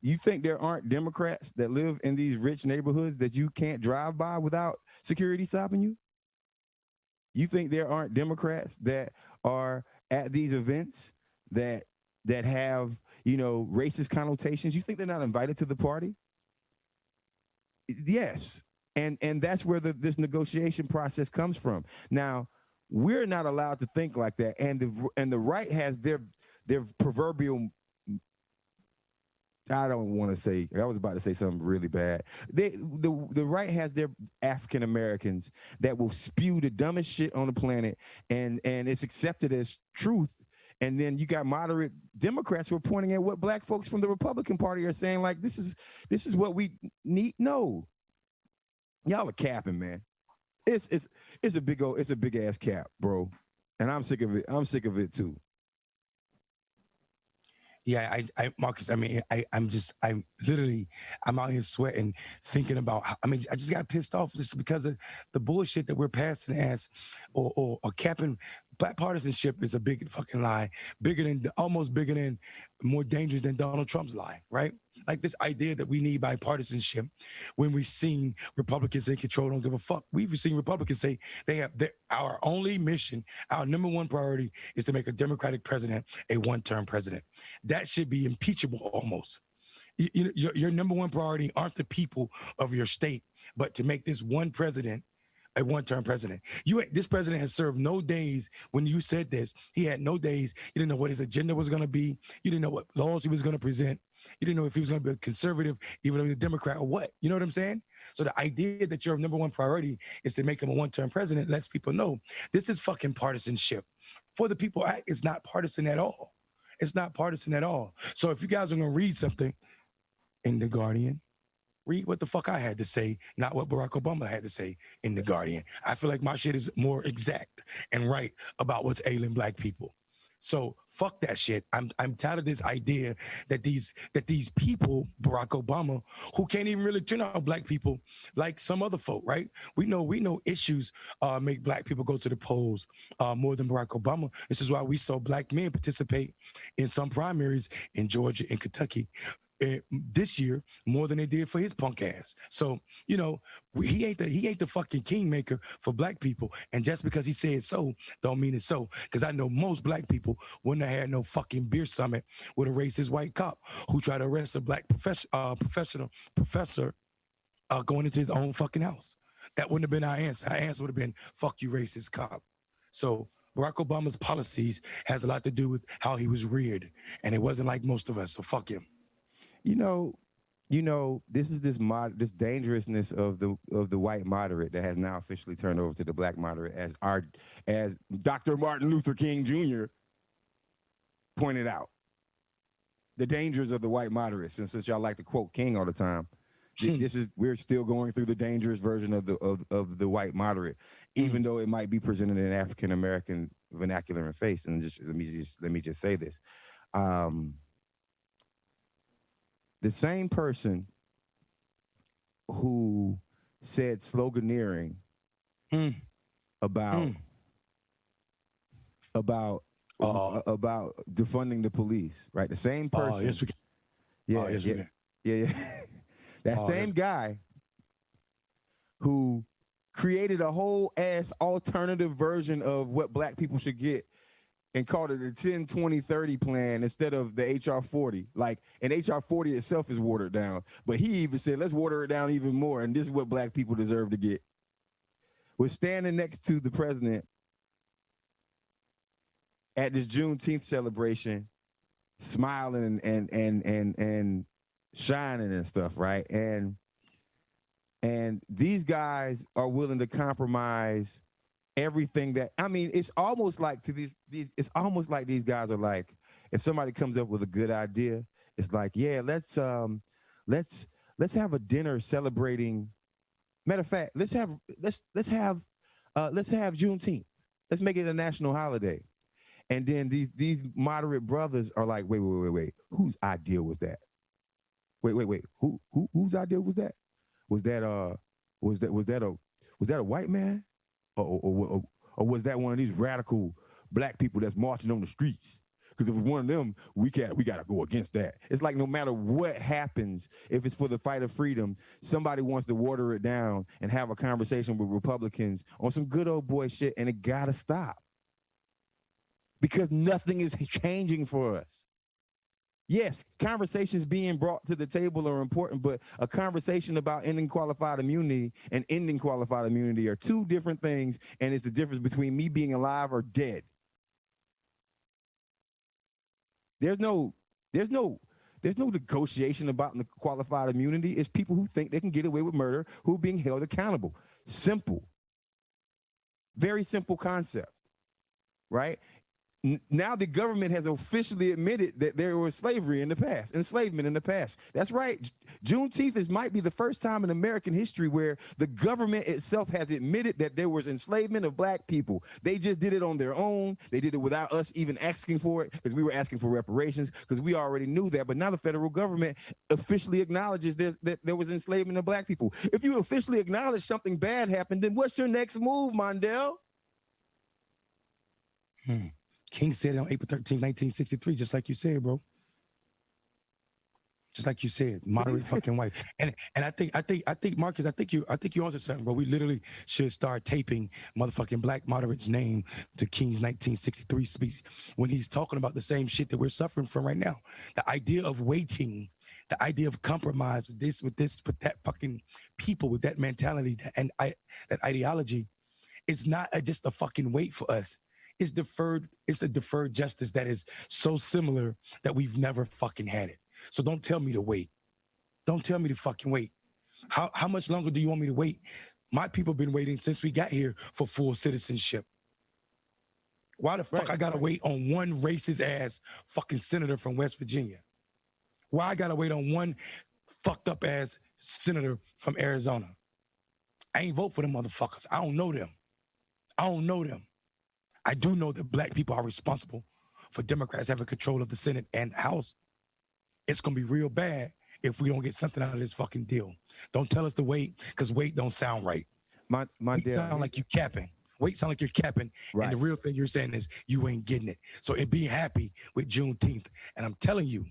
you think there aren't Democrats that live in these rich neighborhoods that you can't drive by without security stopping you? You think there aren't Democrats that are at these events that have, you know, racist connotations? You think they're not invited to the party? Yes. And that's where this negotiation process comes from. Now, we're not allowed to think like that. And the right has their proverbial, I don't want to say, I was about to say something really bad. The right has their African Americans that will spew the dumbest shit on the planet, and it's accepted as truth. And then you got moderate Democrats who are pointing at what black folks from the Republican Party are saying, like, this is what we need. No, y'all are capping, man. It's a big ass cap, bro. And I'm sick of it. I'm sick of it too. Yeah, Marcus, I mean, I'm out here sweating, thinking about, I just got pissed off just because of the bullshit that we're passing as, or capping. Bipartisanship is a big fucking lie, almost bigger than, more dangerous than Donald Trump's lie, right? Like this idea that we need bipartisanship when we've seen Republicans in control don't give a fuck. We've seen Republicans say our only mission, our number one priority is to make a Democratic president a one-term president. That should be impeachable almost. Your number one priority aren't the people of your state, but to make this one president a one-term president. This president has served no days. When you said this, he had no days. You didn't know what his agenda was going to be. You didn't know what laws he was going to present. You didn't know if he was going to be a conservative, even if he was a Democrat or what. You know what I'm saying? So the idea that your number one priority is to make him a one-term president lets people know this is fucking partisanship. For the People Act is not partisan at all. It's not partisan at all. So if you guys are going to read something in The Guardian, read what the fuck I had to say, not what Barack Obama had to say in The Guardian. I feel like my shit is more exact and right about what's ailing black people. So fuck that shit. I'm tired of this idea that these people, Barack Obama, who can't even really turn out black people like some other folk, right? We know issues make black people go to the polls more than Barack Obama. This is why we saw black men participate in some primaries in Georgia and Kentucky this year more than they did for his punk ass. So, you know, he ain't the fucking kingmaker for black people. And just because he said so, don't mean it's so. Because I know most black people wouldn't have had no fucking beer summit with a racist white cop who tried to arrest a black professor going into his own fucking house. That wouldn't have been our answer. Our answer would have been, fuck you, racist cop. So Barack Obama's policies has a lot to do with how he was reared. And it wasn't like most of us, so fuck him. You know, you know, this is this dangerousness of the white moderate that has now officially turned over to the black moderate, as Dr. Martin Luther King Jr. pointed out. The dangers of the white moderates, and since y'all like to quote King all the time, we're still going through the dangerous version of the white moderate, even though it might be presented in African American vernacular and face. And let me just say this. The same person who said sloganeering about defunding the police, right? The same person. Yes, we can. Yeah, yes, yeah, we can. yeah. That same guy who created a whole ass alternative version of what black people should get and called it the 10, 20, 30 plan instead of the HR 40. Like, and HR 40 itself is watered down. But he even said, let's water it down even more. And this is what black people deserve to get. We're standing next to the president at this Juneteenth celebration, smiling and shining and stuff, right? And these guys are willing to compromise everything that, I mean, it's almost like it's almost like these guys are like, if somebody comes up with a good idea, it's like, yeah, let's have a dinner celebrating. Matter of fact, let's have Juneteenth. Let's make it a national holiday. And then these moderate brothers are like, wait. Whose idea was that? Wait. Whose idea was that? Was that a white man? Or was that one of these radical black people that's marching on the streets? Because if it's one of them, we gotta go against that. It's like no matter what happens, if it's for the fight of freedom, somebody wants to water it down and have a conversation with Republicans on some good old boy shit, and it gotta stop. Because nothing is changing for us. Yes, conversations being brought to the table are important, but a conversation about ending qualified immunity and ending qualified immunity are two different things, and it's the difference between me being alive or dead. There's no negotiation about qualified immunity. It's people who think they can get away with murder who are being held accountable. Simple. Very simple concept, right? Now the government has officially admitted that there was slavery in the past, enslavement in the past. That's right. Juneteenth might be the first time in American history where the government itself has admitted that there was enslavement of black people. They just did it on their own. They did it without us even asking for it, because we were asking for reparations because we already knew that. But now the federal government officially acknowledges that there was enslavement of black people. If you officially acknowledge something bad happened, then what's your next move, Mondale? King said it on April 13, 1963, just like you said, bro. Just like you said, moderate fucking white. And I think Marcus, I think you onto something, bro. We literally should start taping motherfucking black moderate's name to King's 1963 speech when he's talking about the same shit that we're suffering from right now. The idea of waiting, the idea of compromise with that fucking people, with that mentality that ideology is not just a fucking wait for us. It's the deferred justice that is so similar that we've never fucking had it. So don't tell me to wait. Don't tell me to fucking wait. How much longer do you want me to wait? My people been waiting since we got here for full citizenship. Why the fuck I gotta wait on one racist ass fucking senator from West Virginia? Why I gotta wait on one fucked up ass senator from Arizona? I ain't vote for them motherfuckers. I don't know them. I do know that black people are responsible for Democrats having control of the Senate and House. It's going to be real bad if we don't get something out of this fucking deal. Don't tell us to wait, because wait don't sound right. Wait sound like you capping. Wait sound like you're capping. Right. And the real thing you're saying is you ain't getting it. So be happy with Juneteenth. And I'm telling you,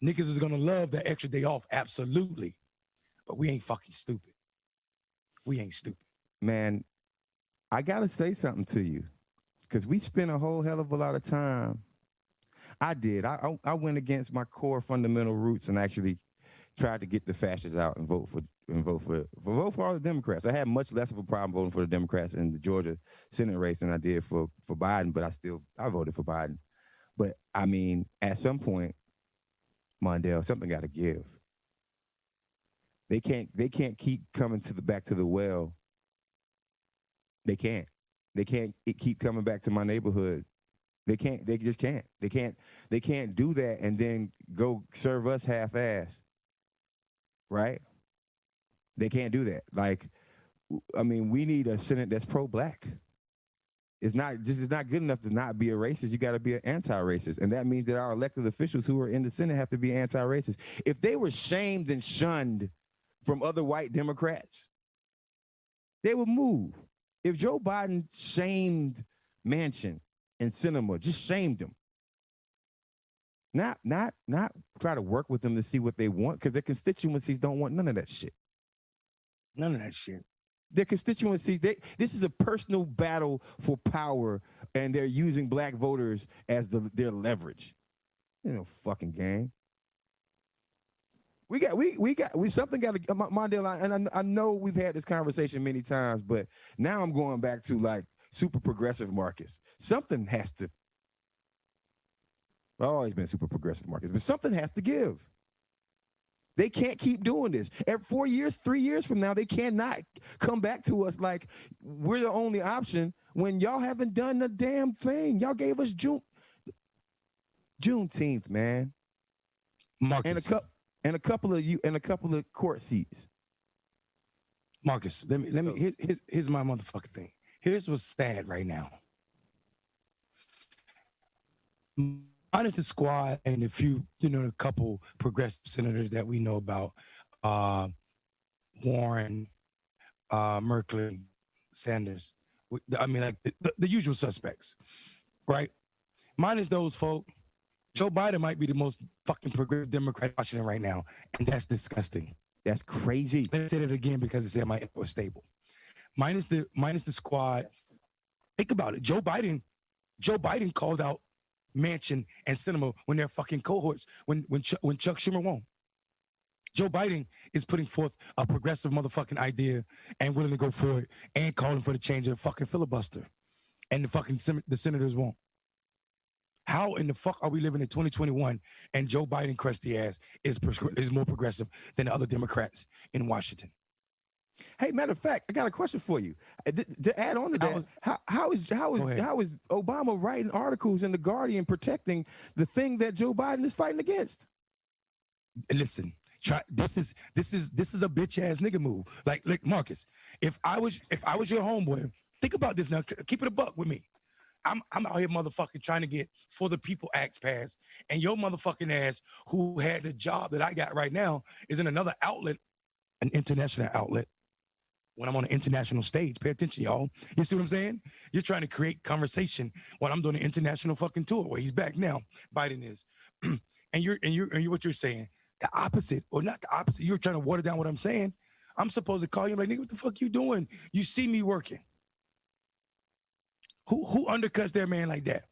niggas is going to love that extra day off. Absolutely. But we ain't fucking stupid. We ain't stupid. Man, I got to say something to you. Because we spent a whole hell of a lot of time. I did. I went against my core fundamental roots and actually tried to get the fascists out and vote for all the Democrats. I had much less of a problem voting for the Democrats in the Georgia Senate race than I did for Biden, but I voted for Biden. But I mean, at some point, Mondale, something got to give. They can't keep coming back to the well. They can't keep coming back to my neighborhood. They just can't. They can't do that and then go serve us half-ass. Right? They can't do that. Like, I mean, we need a Senate that's pro-black. It's not good enough to not be a racist. You got to be an anti-racist. And that means that our elected officials who are in the Senate have to be anti-racist. If they were shamed and shunned from other white Democrats, they would move. If Joe Biden shamed Manchin and Sinema, just shamed them, not try to work with them to see what they want, because their constituencies don't want none of that shit. None of that shit. Their constituencies, this is a personal battle for power, and they're using black voters as their leverage. You know, fucking game. We something got to, Mondale, and I know we've had this conversation many times, but now I'm going back to like super progressive Marcus. Something has to, I've always been super progressive Marcus, but something has to give. They can't keep doing this. Every 4 years, 3 years from now, they cannot come back to us like we're the only option when y'all haven't done a damn thing. Y'all gave us Juneteenth, man. Marcus. And a couple of court seats. Marcus, let me here's my motherfucking thing. Here's what's sad right now. Honest the squad and a few, a couple progressive senators that we know about, Warren, Merkley, Sanders. I mean, like the usual suspects, right? Minus those folk, Joe Biden might be the most fucking progressive Democrat in Washington right now, and that's disgusting. That's crazy. Let me say that again because it said my info was stable. Minus the squad. Think about it. Joe Biden called out Manchin and Sinema when they're fucking cohorts when Chuck Schumer won. Joe Biden is putting forth a progressive motherfucking idea and willing to go for it and calling for the change of the fucking filibuster, and the senators won't. How in the fuck are we living in 2021 and Joe Biden, crusty ass, is more progressive than the other Democrats in Washington? Hey, matter of fact, I got a question for you. To add on to that, how is Obama writing articles in The Guardian protecting the thing that Joe Biden is fighting against? Listen, this is a bitch ass nigga move. Like Marcus, if I was your homeboy, think about this now. Keep it a buck with me. I'm out here motherfucking trying to get For the People Acts passed, and your motherfucking ass, who had the job that I got right now, is in another outlet, an international outlet. When I'm on an international stage, pay attention, y'all. You see what I'm saying? You're trying to create conversation while I'm doing an international fucking tour where he's back now. Biden is, and you're what you're saying, the opposite, or not the opposite. You're trying to water down what I'm saying. I'm supposed to call you like, nigga, what the fuck you doing? You see me working. Who undercuts their man like that?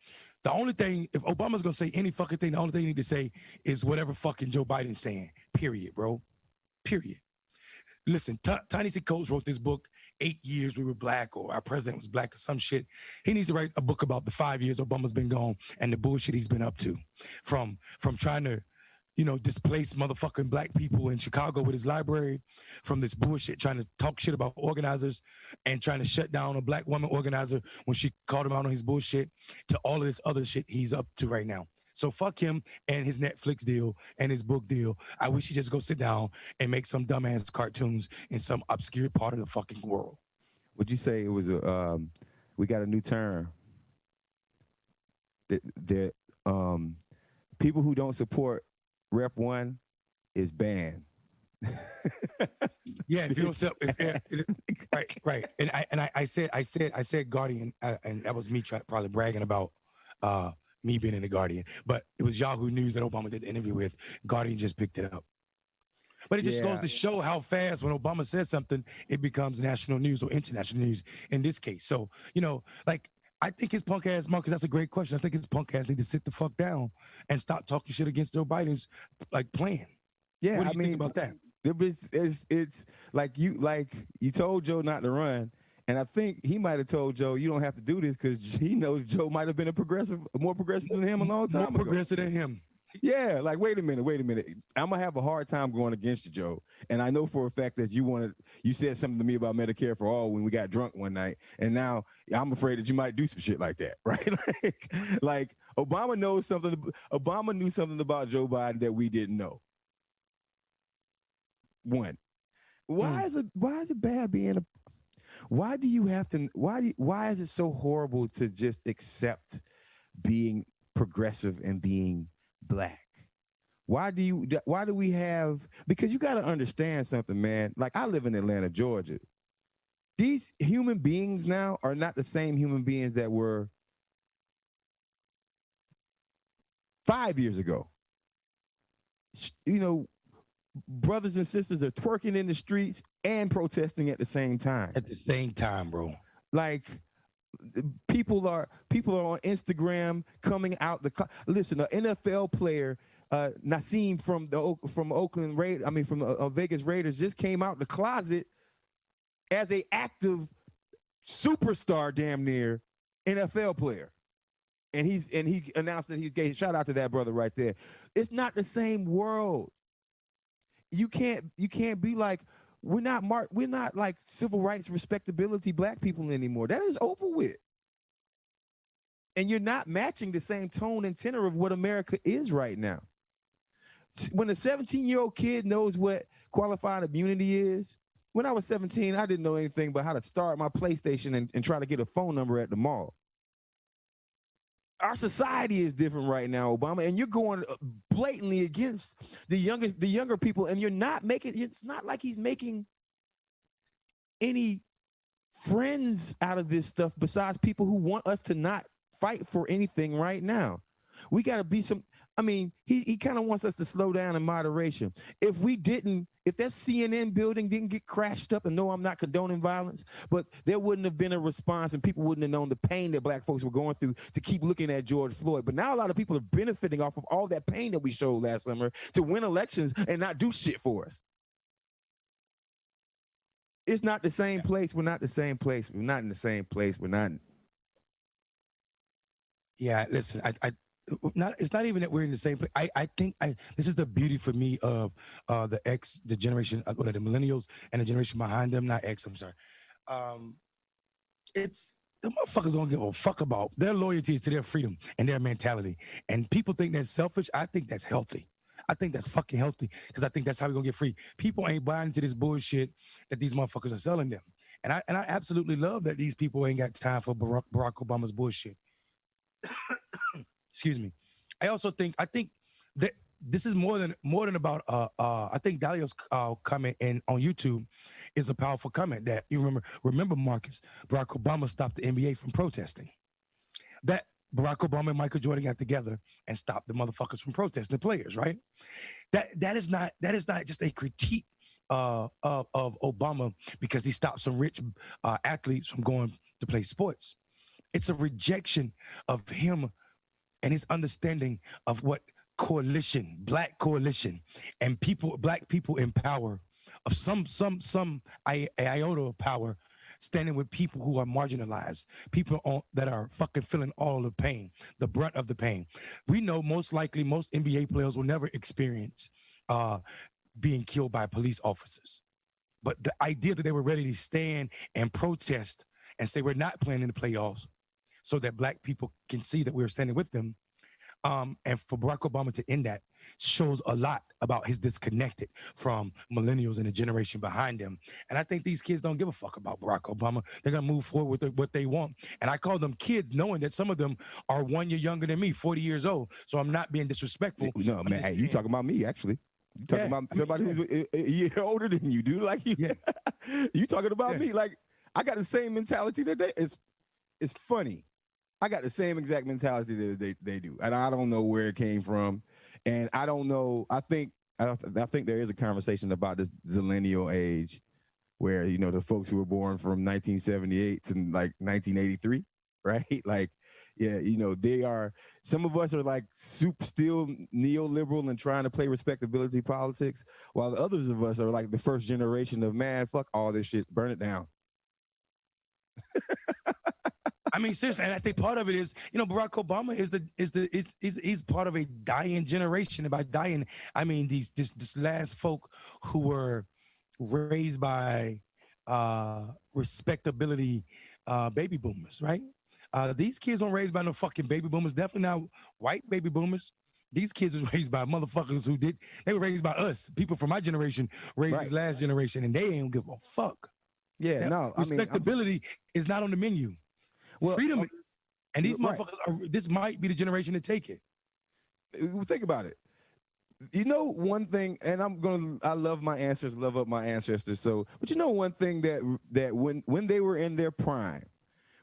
The only thing, if Obama's gonna say any fucking thing, the only thing you need to say is whatever fucking Joe Biden's saying. Period, bro. Period. Listen, Ta-Nehisi Coates wrote this book, 8 Years We Were Black, or Our President Was Black, or some shit. He needs to write a book about the 5 years Obama's been gone and the bullshit he's been up to. From trying to, displace motherfucking black people in Chicago with his library, from this bullshit, trying to talk shit about organizers and trying to shut down a black woman organizer when she called him out on his bullshit, to all of this other shit he's up to right now. So fuck him and his Netflix deal and his book deal. I wish he'd just go sit down and make some dumbass cartoons in some obscure part of the fucking world. Would you say it was we got a new term that people who don't support Rep 1 is banned? Yeah, if you don't right. And I said Guardian, and that was me probably bragging about me being in the Guardian, but it was Yahoo News that Obama did the interview with. Guardian just picked it up. But it just goes to show how fast when Obama says something, it becomes national news or international news in this case. So, I think his punk ass, Marcus, that's a great question. I think his punk ass need to sit the fuck down and stop talking shit against Joe Biden's plan. Yeah, what do you think about that? It's like you told Joe not to run. And I think he might have told Joe, you don't have to do this, because he knows Joe might have been more progressive than him a long time ago. More progressive than him. Yeah, like wait a minute. I'm gonna have a hard time going against you, Joe. And I know for a fact that you said something to me about Medicare for all when we got drunk one night, and now I'm afraid that you might do some shit like that, right? like Obama knows something. Obama knew something about Joe Biden that we didn't know. One, why is it bad being a? Why do you have to? Why is it so horrible to just accept being progressive and being black? Why do we have, because you got to understand something, man. Like I live in Atlanta, Georgia. These human beings now are not the same human beings that were 5 years ago. You know, brothers and sisters are twerking in the streets and protesting at the same time. At the same time, bro. Like people are on Instagram coming out listen, an NFL player, Nassim from Oakland Raiders, from Vegas Raiders, just came out the closet as a active superstar, damn near NFL player, and he announced that he's gay. Shout out to that brother right there. It's not the same world. You can't be like, we're not like civil rights respectability black people anymore. That is over with. And you're not matching the same tone and tenor of what America is right now. When a 17-year-old kid knows what qualified immunity is, when I was 17, I didn't know anything but how to start my PlayStation and try to get a phone number at the mall. Our society is different right now, Obama, and you're going blatantly against the younger people, and you're not making, it's not like he's making any friends out of this stuff besides people who want us to not fight for anything right now. We got to be he kind of wants us to slow down in moderation. If that CNN building didn't get crashed up, and no, I'm not condoning violence, but there wouldn't have been a response and people wouldn't have known the pain that black folks were going through to keep looking at George Floyd. But now a lot of people are benefiting off of all that pain that we showed last summer to win elections and not do shit for us. It's not the same place. We're not the same place. We're not in the same place. We're not. Yeah, listen, it's not even that we're in the same place. I think this is the beauty for me of the generation, the millennials and the generation behind them, not X, I'm sorry. It's the motherfuckers don't give a fuck about their loyalties to their freedom and their mentality. And people think that's selfish. I think that's healthy. I think that's fucking healthy, because I think that's how we're gonna get free. People ain't buying into this bullshit that these motherfuckers are selling them. And I absolutely love that these people ain't got time for Barack Obama's bullshit. Excuse me. I think that this is more than about I think Dalio's comment on YouTube is a powerful comment that you remember Marcus, Barack Obama stopped the NBA from protesting. That Barack Obama and Michael Jordan got together and stopped the motherfuckers from protesting, the players, right? That is not just a critique of Obama because he stopped some rich athletes from going to play sports. It's a rejection of him and his understanding of what black coalition, and black people in power, of some iota of power, standing with people who are marginalized, people that are fucking feeling all the pain, the brunt of the pain. We know most likely most NBA players will never experience being killed by police officers. But the idea that they were ready to stand and protest and say we're not playing in the playoffs so that black people can see that we're standing with them, and for Barack Obama to end that shows a lot about his disconnected from millennials and the generation behind him. And I think these kids don't give a fuck about Barack Obama. They're going to move forward with what they want. And I call them kids, knowing that some of them are 1 year younger than me, 40 years old. So I'm not being disrespectful. No, man, hey, you talking about me, actually. You talking about somebody who's a year older than you, dude. Like, you talking about me. Like, I got the same mentality that it's funny. I got the same exact mentality that they do, and I don't know where it came from, and I don't know. I think there is a conversation about this zillennial age, where the folks who were born from 1978 to like 1983, right? Like, they are. Some of us are like still neoliberal and trying to play respectability politics, while the others of us are like the first generation of, man, fuck all this shit, burn it down. I mean, seriously, and I think part of it is, Barack Obama is part of a dying generation. And by dying, I mean this last folk who were raised by respectability baby boomers, right? These kids weren't raised by no fucking baby boomers. Definitely not white baby boomers. These kids was raised by motherfuckers they were raised by us. People from my generation raised this last generation, and they ain't give a fuck. Yeah, Now, no, respectability is not on the menu. Well, freedom is, and these right. motherfuckers this might be the generation to take it. Think about it. One thing, and I love my ancestors, love up my ancestors. So, but one thing that when they were in their prime,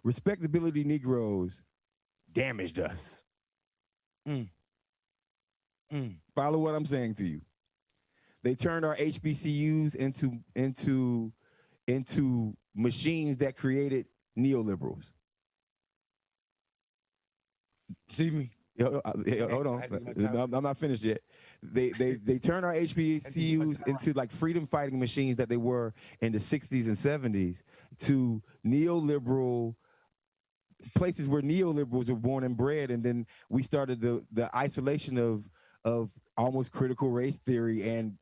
respectability Negroes damaged us. Follow what I'm saying to you. They turned our HBCUs into machines that created neoliberals. See me? Hold on. I'm not finished yet. They turned our HBCUs into like freedom fighting machines that they were in the 60s and 70s to neoliberal places where neoliberals were born and bred, and then we started the isolation of almost critical race theory and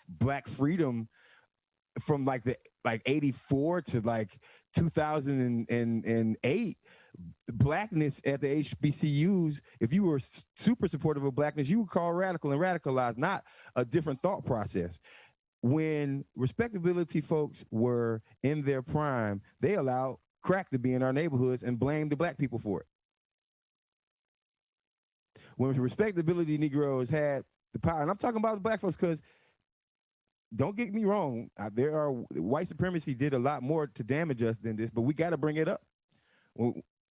black freedom from like 84 to like 2008. Blackness at the HBCUs, if you were super supportive of blackness, you were called radical and radicalized, not a different thought process. When respectability folks were in their prime, they allowed crack to be in our neighborhoods and blamed the black people for it. When respectability Negroes had the power, and I'm talking about the black folks because don't get me wrong, white supremacy did a lot more to damage us than this, but we got to bring it up.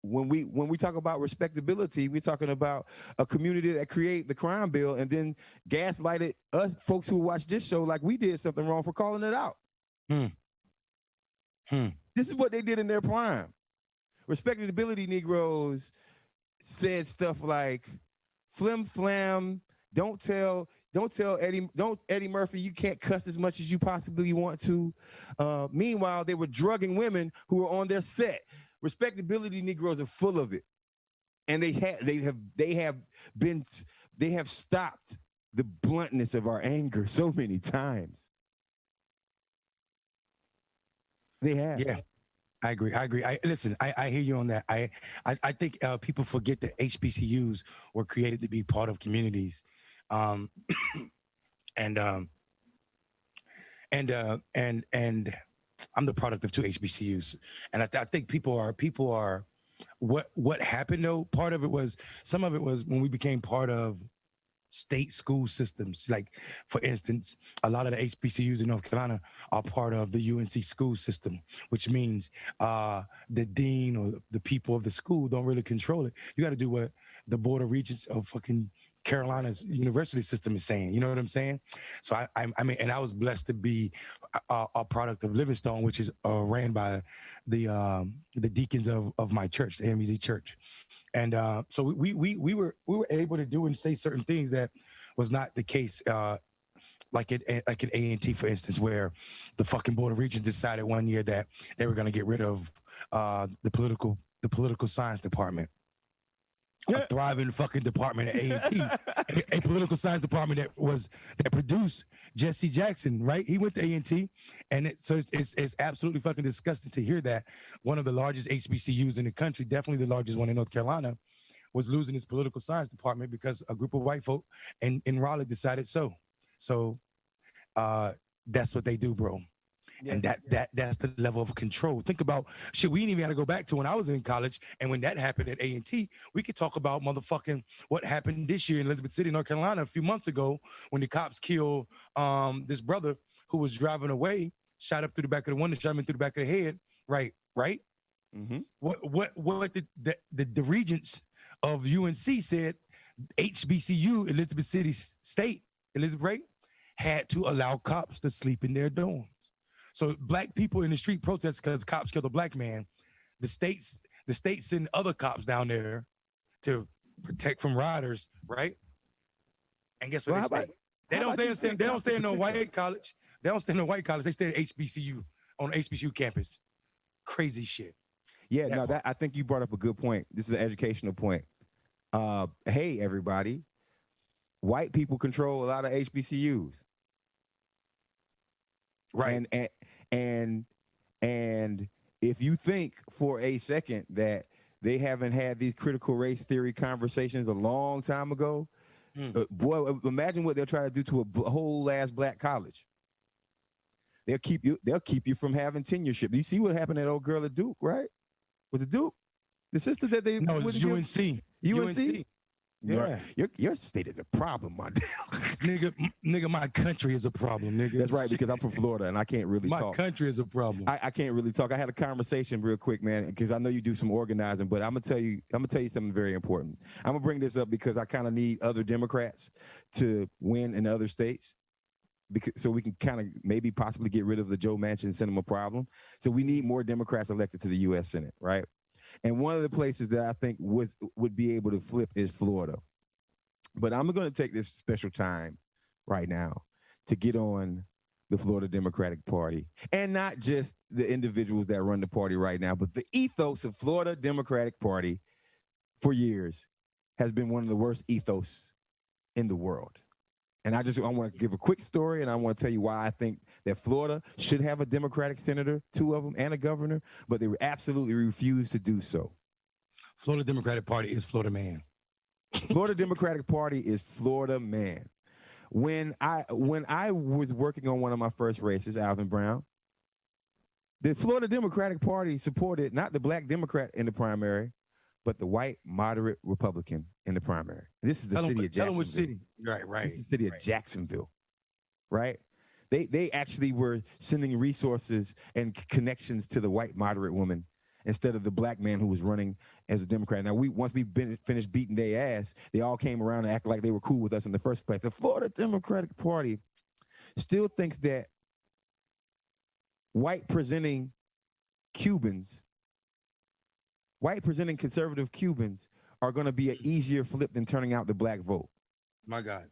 When we talk about respectability, we're talking about a community that created the crime bill and then gaslighted us folks who watch this show like we did something wrong for calling it out. This is what they did in their prime. Respectability Negroes said stuff like, "Flim flam, don't tell Eddie Murphy you can't cuss as much as you possibly want to." Meanwhile, they were drugging women who were on their set. Respectability Negroes are full of it, and they have stopped the bluntness of our anger so many times. They have. Yeah, I agree. Listen, I hear you on that. I think people forget that HBCUs were created to be part of communities, and I'm the product of 2 HBCUs, and I think people are what happened though. Some of it was when we became part of state school systems. Like, for instance, a lot of the HBCUs in North Carolina are part of the UNC school system, which means the dean or the people of the school don't really control it. You got to do what the Board of Regents of fucking Carolina's university system is saying. You know what I'm saying? So I mean, and I was blessed to be a product of Livingstone, which is ran by the deacons of my church, the MVZ church. And so we were able to do and say certain things that was not the case, like at A&T, for instance, where the fucking Board of Regents decided one year that they were going to get rid of the political science department. A thriving fucking department at A&T, a political science department that produced Jesse Jackson, right? He went to A&T, and it's absolutely fucking disgusting to hear that one of the largest HBCUs in the country, definitely the largest one in North Carolina, was losing its political science department because a group of white folk in Raleigh decided so. So that's what they do, bro. Yeah. And that's the level of control. Think about shit. We didn't even have to go back to when I was in college, and when that happened at A&T, we could talk about motherfucking what happened this year in Elizabeth City, North Carolina, a few months ago when the cops killed this brother who was driving away, shot up through the back of the window, shot him through the back of the head. Right. Mm-hmm. What the regents of UNC said, HBCU, Elizabeth City State, Elizabeth, right, had to allow cops to sleep in their dorms. So black people in the street protest because cops killed a black man. The states send other cops down there to protect from rioters, right? And guess what they stay? They don't stay in no white college. They don't stay in no white college. They stay at HBCU, on HBCU campus. Crazy shit. Yeah, no, that I think you brought up a good point. This is an educational point. Hey, everybody, white people control a lot of HBCUs, Right. And if you think for a second that they haven't had these critical race theory conversations a long time ago, boy, imagine what they'll try to do to a whole ass black college. They'll keep you from having tenureship. You see what happened to that old girl at Duke, right? Was it Duke? The sister that they No, it's UNC. UNC? Yeah. Your state is a problem, my nigga, my country is a problem, nigga. That's right, because I'm from Florida and I can't really talk. My country is a problem. I can't really talk. I had a conversation real quick, man, because I know you do some organizing, but I'm gonna tell you something very important. I'm gonna bring this up because I kind of need other Democrats to win in other states, so we can kind of maybe possibly get rid of the Joe Manchin cinema problem. So we need more Democrats elected to the U.S. Senate, right? And one of the places that I think would be able to flip is Florida. But I'm going to take this special time right now to get on the Florida Democratic Party, and not just the individuals that run the party right now, but the ethos of Florida Democratic Party for years has been one of the worst ethos in the world. And I want to give a quick story, and I want to tell you why I think that Florida should have a Democratic senator, 2 of them, and a governor, but they absolutely refuse to do so. Florida Democratic Party is Florida man. Florida Democratic Party is Florida man. When I was working on one of my first races, Alvin Brown, the Florida Democratic Party supported not the black Democrat in the primary, but the white moderate Republican in the primary. This is the city of Jacksonville. Tell them which city. Right. This is the city of Jacksonville, right? They actually were sending resources and connections to the white moderate woman instead of the black man who was running as a Democrat. Now, once we finished beating their ass, they all came around and acted like they were cool with us in the first place. The Florida Democratic Party still thinks that white presenting conservative Cubans are going to be an easier flip than turning out the black vote. My God.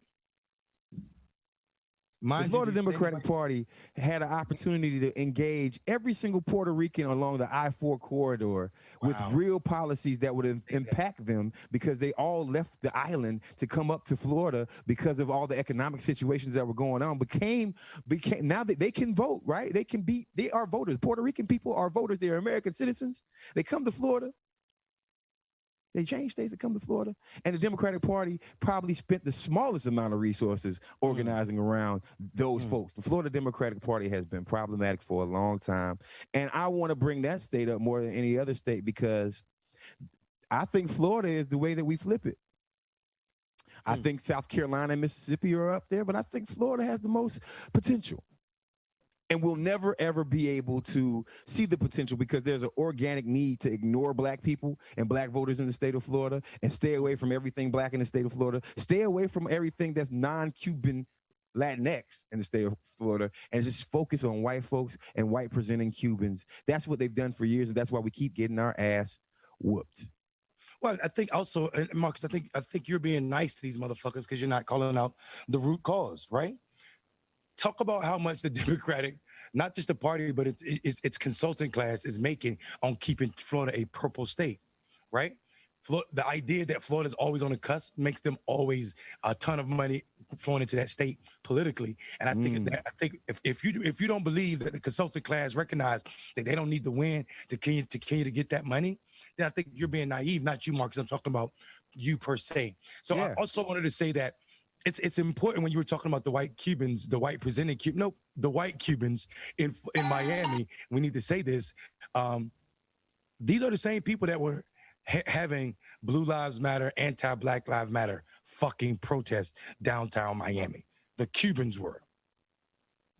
The Florida Democratic Party had an opportunity to engage every single Puerto Rican along the I-4 corridor with real policies that would impact them, because they all left the island to come up to Florida because of all the economic situations that were going on. Became now that they can vote, right? They are voters. Puerto Rican people are voters. They are American citizens. They come to Florida. They changed states to come to Florida. And the Democratic Party probably spent the smallest amount of resources organizing around those folks. The Florida Democratic Party has been problematic for a long time. And I want to bring that state up more than any other state, because I think Florida is the way that we flip it. I think South Carolina and Mississippi are up there, but I think Florida has the most potential. And we'll never, ever be able to see the potential, because there's an organic need to ignore black people and black voters in the state of Florida, and stay away from everything black in the state of Florida, stay away from everything that's non-Cuban Latinx in the state of Florida, and just focus on white folks and white presenting Cubans. That's what they've done for years, and that's why we keep getting our ass whooped. Well, I think also, Marcus, I think you're being nice to these motherfuckers because you're not calling out the root cause, right? Talk about how much the Democratic, not just the party, but its consulting class is making on keeping Florida a purple state, right? The idea that Florida is always on the cusp makes them always a ton of money flowing into that state politically. And I think if you don't believe that the consulting class recognize that they don't need to win to continue to get that money, then I think you're being naive. Not you, Marcus. I'm talking about you per se. So I also wanted to say that it's important when you were talking about the white Cubans, the white presenting the white Cubans in Miami. We need to say this. These are the same people that were having Blue Lives Matter, anti-Black Lives Matter fucking protests downtown Miami. The Cubans were.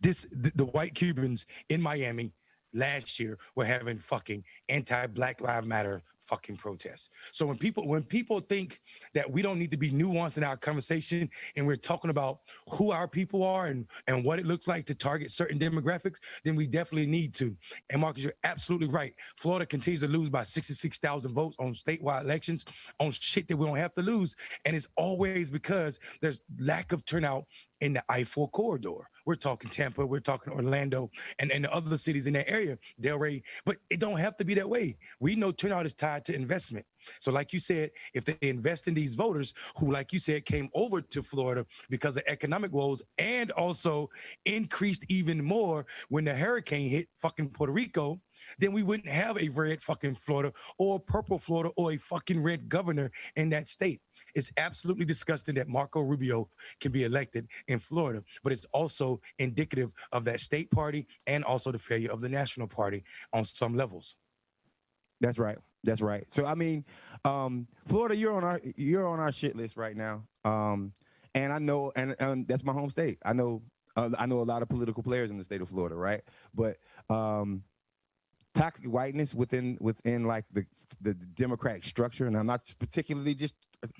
The white Cubans in Miami last year were having fucking anti-Black Lives Matter fucking protests. So when people think that we don't need to be nuanced in our conversation, and we're talking about who our people are and what it looks like to target certain demographics, then we definitely need to. And Marcus, you're absolutely right. Florida continues to lose by 66,000 votes on statewide elections on shit that we don't have to lose. And it's always because there's lack of turnout in the I-4 corridor. We're talking Tampa, we're talking Orlando, and the other cities in that area, Delray. But it don't have to be that way. We know turnout is tied to investment. So like you said, if they invest in these voters who, like you said, came over to Florida because of economic woes and also increased even more when the hurricane hit fucking Puerto Rico, then we wouldn't have a red fucking Florida or purple Florida or a fucking red governor in that state. It's absolutely disgusting that Marco Rubio can be elected in Florida, but it's also indicative of that state party and also the failure of the national party on some levels. That's right. That's right. So I mean, Florida, you're on our shit list right now. And I know, and that's my home state. I know a lot of political players in the state of Florida, right? But toxic whiteness within like the Democratic structure, and I'm not particularly just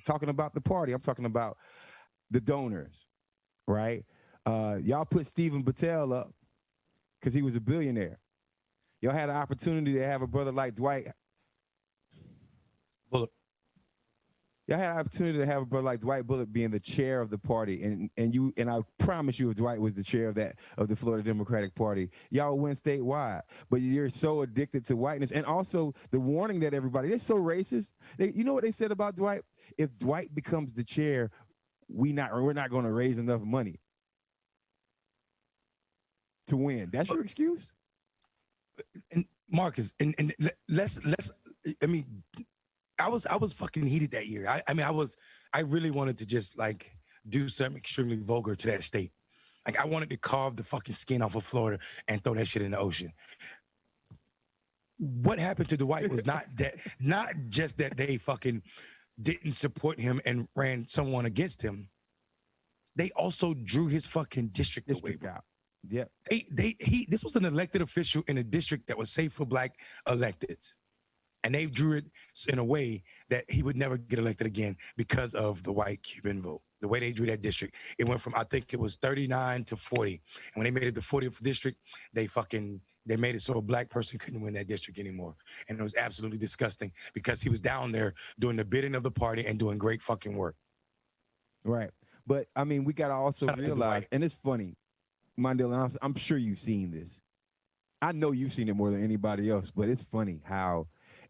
talking about the party. I'm talking about the donors, right? Y'all put Stephen Battelle up because he was a billionaire. Y'all had an opportunity to have a brother like Dwight. Bullock. Y'all had an opportunity to have a brother like Dwight Bullock being the chair of the party, and I promise you, if Dwight was the chair of the Florida Democratic Party, y'all win statewide. But you're so addicted to whiteness, and also the warning that they're so racist. You know what they said about Dwight? If Dwight becomes the chair, we're not going to raise enough money to win. That's your excuse? And Marcus, and let's I mean, I was fucking heated that year. I really wanted to just like do something extremely vulgar to that state. Like I wanted to carve the fucking skin off of Florida and throw that shit in the ocean. What happened to Dwight was not just that they fucking didn't support him and ran someone against him. They also drew his fucking district away. Out. Yeah. This was an elected official in a district that was safe for black electeds. And they drew it in a way that he would never get elected again because of the white Cuban vote. The way they drew that district, it went from, I think it was 39 to 40. And when they made it the 40th district, they made it so a black person couldn't win that district anymore. And it was absolutely disgusting because he was down there doing the bidding of the party and doing great fucking work. Right. But I mean, we got to also realize, and it's funny, Mondale, I'm sure you've seen this. I know you've seen it more than anybody else, but it's funny how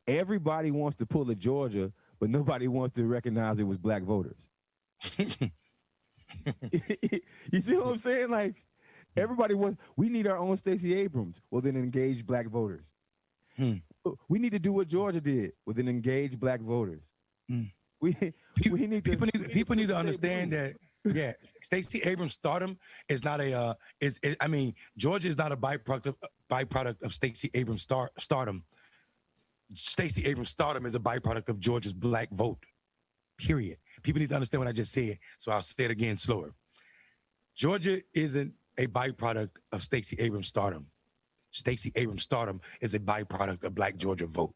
everybody wants to pull a Georgia, but nobody wants to recognize it was black voters. You see what I'm saying? Like, everybody we need our own Stacey Abrams. Well, then engage black voters. We need to do what Georgia did. Well, then engage black voters. People need to understand that. Yeah, Stacey Abrams' stardom is not Georgia is not a byproduct of Stacey Abrams' stardom. Stacey Abrams' stardom is a byproduct of Georgia's black vote. Period. People need to understand what I just said, so I'll say it again slower. Georgia isn't a byproduct of Stacey Abrams' stardom. Stacey Abrams' stardom is a byproduct of black Georgia vote.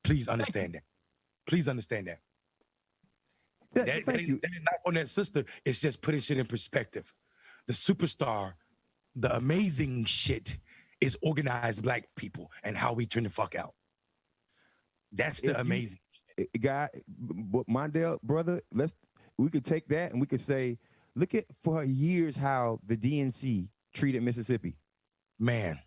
Please understand that. Please understand that. That ain't not on that sister. It's just putting shit in perspective. The superstar, the amazing shit is organized black people and how we turn the fuck out. That's the amazing guy, Mondale, brother. We could take that and we could say, look at for years how the DNC treated Mississippi. Man.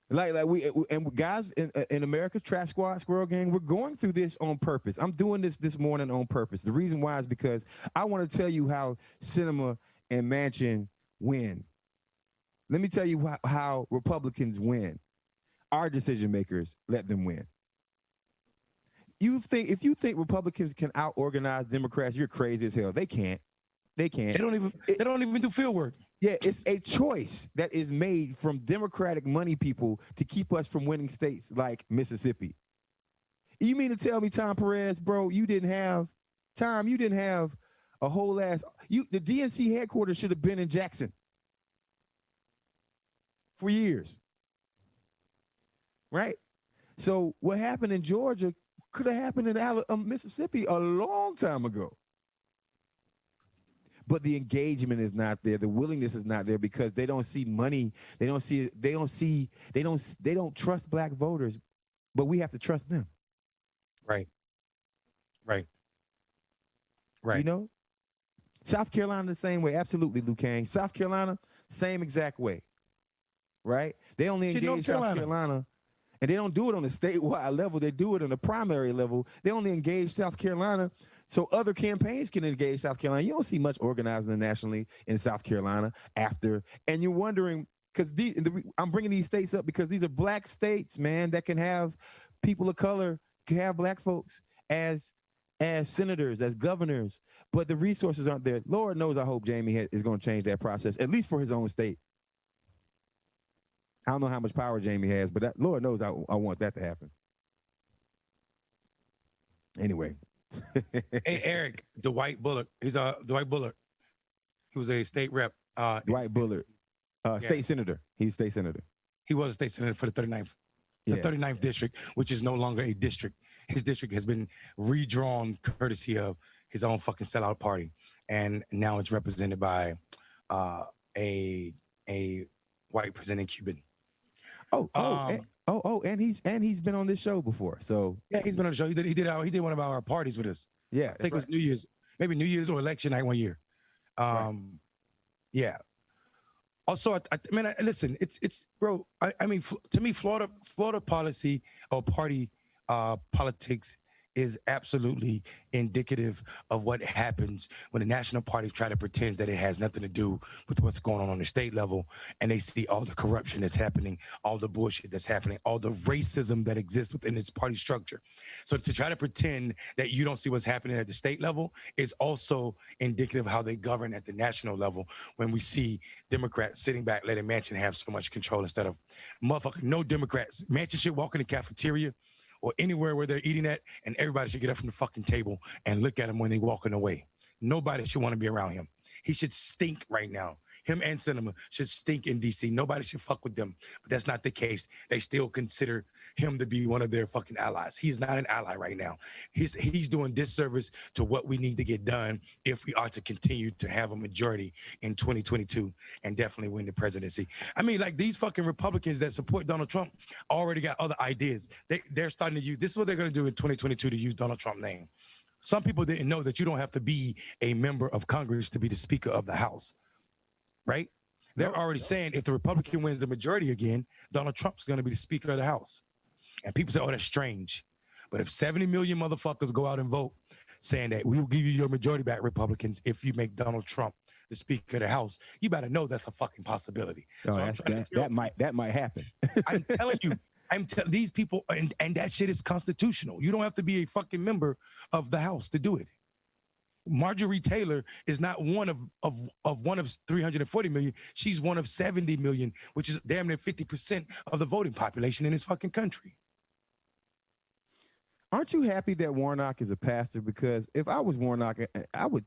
Like we and guys in America, Trap Squad, Squirrel Gang, we're going through this on purpose. I'm doing this morning on purpose. The reason why is because I want to tell you how Sinema and Manchin win. Let me tell you how Republicans win. Our decision makers let them win. If you think Republicans can out-organize Democrats, you're crazy as hell. They can't. They don't even do field work. Yeah, it's a choice that is made from Democratic money people to keep us from winning states like Mississippi. You mean to tell me, Tom Perez, bro, you didn't have a whole ass. The DNC headquarters should have been in Jackson for years, right? So what happened in Georgia could have happened in Mississippi a long time ago. But the engagement is not there. The willingness is not there because they don't see money. They don't trust black voters, but we have to trust them. Right. You know? South Carolina the same way. Absolutely, Liu Kang. South Carolina, same exact way. Right? They only engage South Carolina, and they don't do it on a statewide level. They do it on a primary level. They only engage South Carolina so other campaigns can engage South Carolina. You don't see much organizing nationally in South Carolina after. And you're wondering, because I'm bringing these states up because these are black states, man, that can have people of color, can have black folks as senators, as governors, but the resources aren't there. Lord knows I hope Jamie is going to change that process, at least for his own state. I don't know how much power Jamie has, but Lord knows I want that to happen. Anyway. Hey, Eric, Dwight Bullard. He's Dwight Bullard. He was a state rep. Dwight Bullard, state senator. He's state senator. He was a state senator for the 39th. The 39th district, which is no longer a district. His district has been redrawn courtesy of his own fucking sellout party. And now it's represented by a white presenting Cuban. And he's been on this show before. So yeah, he's been on the show. He did one of our parties with us. Yeah, I think it was New Year's, maybe New Year's or election night one year. Yeah. Also, listen, it's bro. I mean, to me, Florida policy or party politics is absolutely indicative of what happens when the national party try to pretend that it has nothing to do with what's going on the state level, and they see all the corruption that's happening, all the bullshit that's happening, all the racism that exists within its party structure. So to try to pretend that you don't see what's happening at the state level is also indicative of how they govern at the national level, when we see Democrats sitting back letting Manchin have so much control instead of motherfucking no Democrats. Manchin should walk in the cafeteria or anywhere where they're eating at, and everybody should get up from the fucking table and look at him when they're walking away. Nobody should want to be around him. He should stink right now. Him and Sinema should stink in D.C. Nobody should fuck with them. But that's not the case. They still consider him to be one of their fucking allies. He's not an ally right now. He's doing disservice to what we need to get done if we are to continue to have a majority in 2022 and definitely win the presidency. I mean, like, these fucking Republicans that support Donald Trump already got other ideas. They're starting to use, this is what they're going to do in 2022 to use Donald Trump's name. Some people didn't know that you don't have to be a member of Congress to be the Speaker of the House. Right? They're already saying if the Republican wins the majority again, Donald Trump's going to be the Speaker of the House. And people say, oh, that's strange. But if 70 million motherfuckers go out and vote saying that we will give you your majority back, Republicans, if you make Donald Trump the Speaker of the House, you better know that's a fucking possibility. Oh, so that might happen. I'm telling you, these people, and that shit is constitutional. You don't have to be a fucking member of the House to do it. Marjorie Taylor is not one of 340 million. She's one of 70 million, which is damn near 50% of the voting population in this fucking country. Aren't you happy that Warnock is a pastor? Because if I was Warnock, I would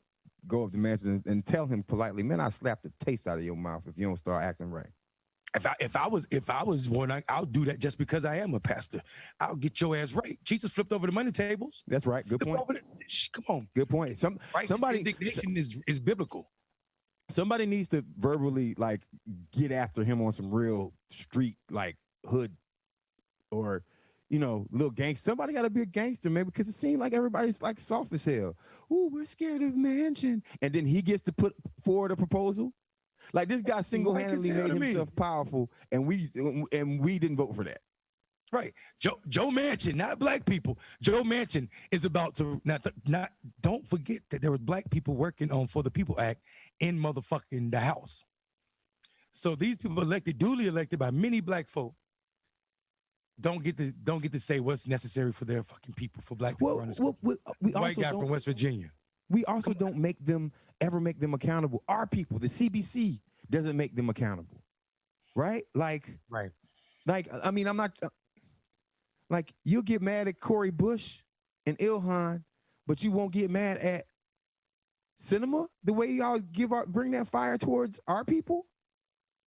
go up to Manchin and tell him politely, man, I slap the taste out of your mouth if you don't start acting right. If I was Warnock, I'll do that just because I am a pastor. I'll get your ass right. Jesus flipped over the money tables. That's right. Good point. Come on. Good point. Somebody indignation is biblical. Somebody needs to verbally like get after him on some real street like hood or little gangster. Somebody got to be a gangster, man, because it seems like everybody's like soft as hell. Ooh, we're scared of Manchin, and then he gets to put forward a proposal. Like, this guy single-handedly made himself powerful, and we didn't vote for that. Right. Joe Manchin, not black people. Joe Manchin is about to don't forget that there was black people working on For the People Act in motherfucking the House. So these people duly elected by many black folk, don't get to say what's necessary for their fucking people, for black people. White guy from West Virginia. We also don't ever make them accountable. Our people, the CBC, doesn't make them accountable, right? Like, I mean, I'm not like, you'll get mad at Cori Bush and Ilhan, but you won't get mad at Sinema the way y'all bring that fire towards our people,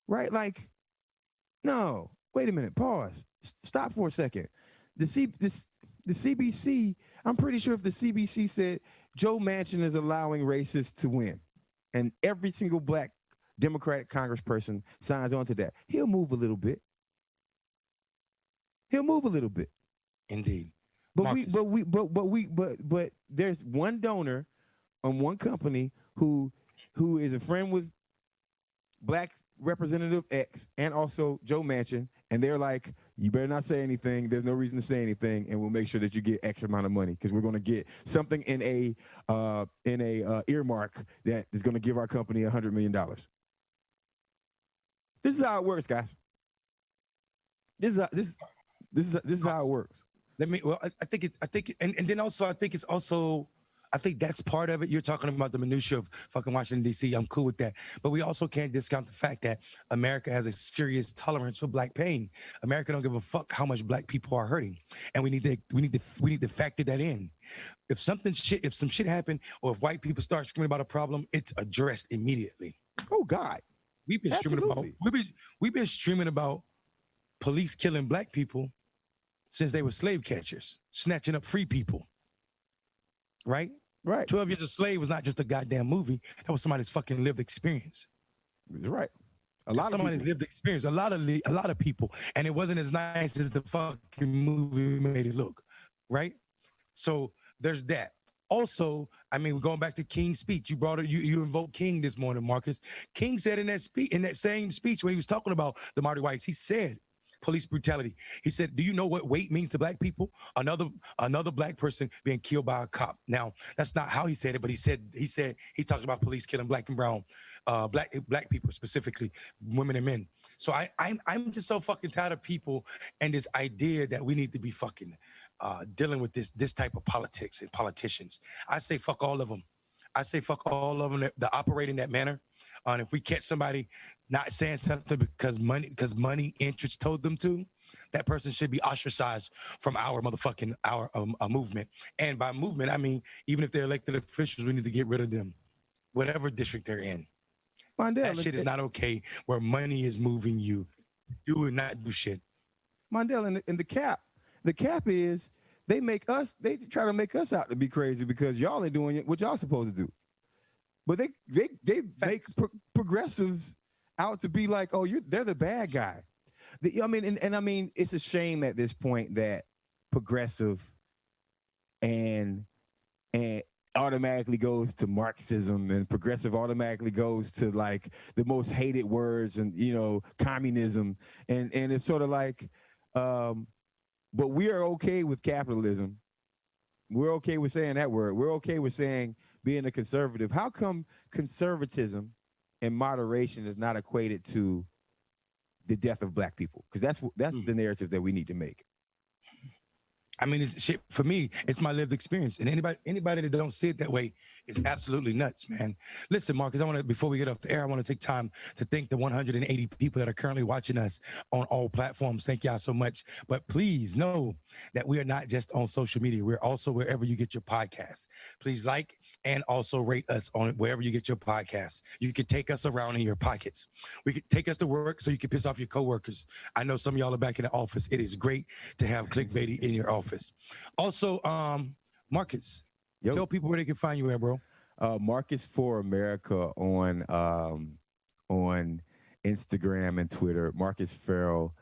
right? Like, no, wait a minute, pause, stop for a second. The CBC, I'm pretty sure if the CBC said Joe Manchin is allowing racists to win, and every single black Democratic congressperson signs on to that, he'll move a little bit. Indeed. But there's one donor on one company who who is a friend with Black Representative X and also Joe Manchin, and they're like, you better not say anything. There's no reason to say anything, and we'll make sure that you get X amount of money because we're going to get something in a earmark that is going to give our company $100 million. This is how it works, guys. This is how it works. I think that's part of it. You're talking about the minutia of fucking Washington, D.C. I'm cool with that. But we also can't discount the fact that America has a serious tolerance for Black pain. America don't give a fuck how much Black people are hurting. And we need to factor that in. If some shit happened, or if white people start screaming about a problem, it's addressed immediately. Oh God. We've been streaming about police killing Black people since they were slave catchers, snatching up free people. Right? Right. 12 Years a Slave was not just a goddamn movie. That was somebody's fucking lived experience. Right. Somebody's lived experience. A lot of people. And it wasn't as nice as the fucking movie made it look. Right? So there's that. Also, I mean, going back to King's speech, you invoked King this morning, Marcus. King said in that same speech where he was talking about the Marty Whites, he said police brutality. He said, do you know what wait means to Black people? Another Black person being killed by a cop. Now, that's not how he said it, but he talked about police killing Black and brown, Black people, specifically women and men. So I'm just so fucking tired of people and this idea that we need to be fucking dealing with this type of politics and politicians. I say fuck all of them. That operate in that manner. And if we catch somebody not saying something because money interests told them to, that person should be ostracized from our movement. And by movement, I mean, even if they're elected officials, we need to get rid of them, whatever district they're in. Mondale, that shit is not okay where money is moving you. You would not do shit. Mondale, and the cap is they try to make us out to be crazy because y'all ain't doing what y'all supposed to do. But they make progressives out to be like, oh, they're the bad guy. I mean, it's a shame at this point that progressive and automatically goes to Marxism, and progressive automatically goes to like the most hated words and communism, and it's sort of like, but we are okay with capitalism. We're okay with saying that word. We're okay with saying being a conservative. How come conservatism and moderation is not equated to the death of Black people? Because that's the narrative that we need to make. I mean, it's shit for me. It's my lived experience, and anybody that don't see it that way is absolutely nuts, man. Listen, Marcus, before we get off the air, I want to take time to thank the 180 people that are currently watching us on all platforms. Thank y'all so much. But please know that we are not just on social media. We're also wherever you get your podcast. Please like and also rate us on wherever you get your podcasts. You could take us around in your pockets. We could take us to work so you can piss off your coworkers. I know some of y'all are back in the office. It is great to have Clickbaity in your office. Also, Marcus, tell people where they can find you at, bro. Marcus for America on Instagram and Twitter. Marcus Farrell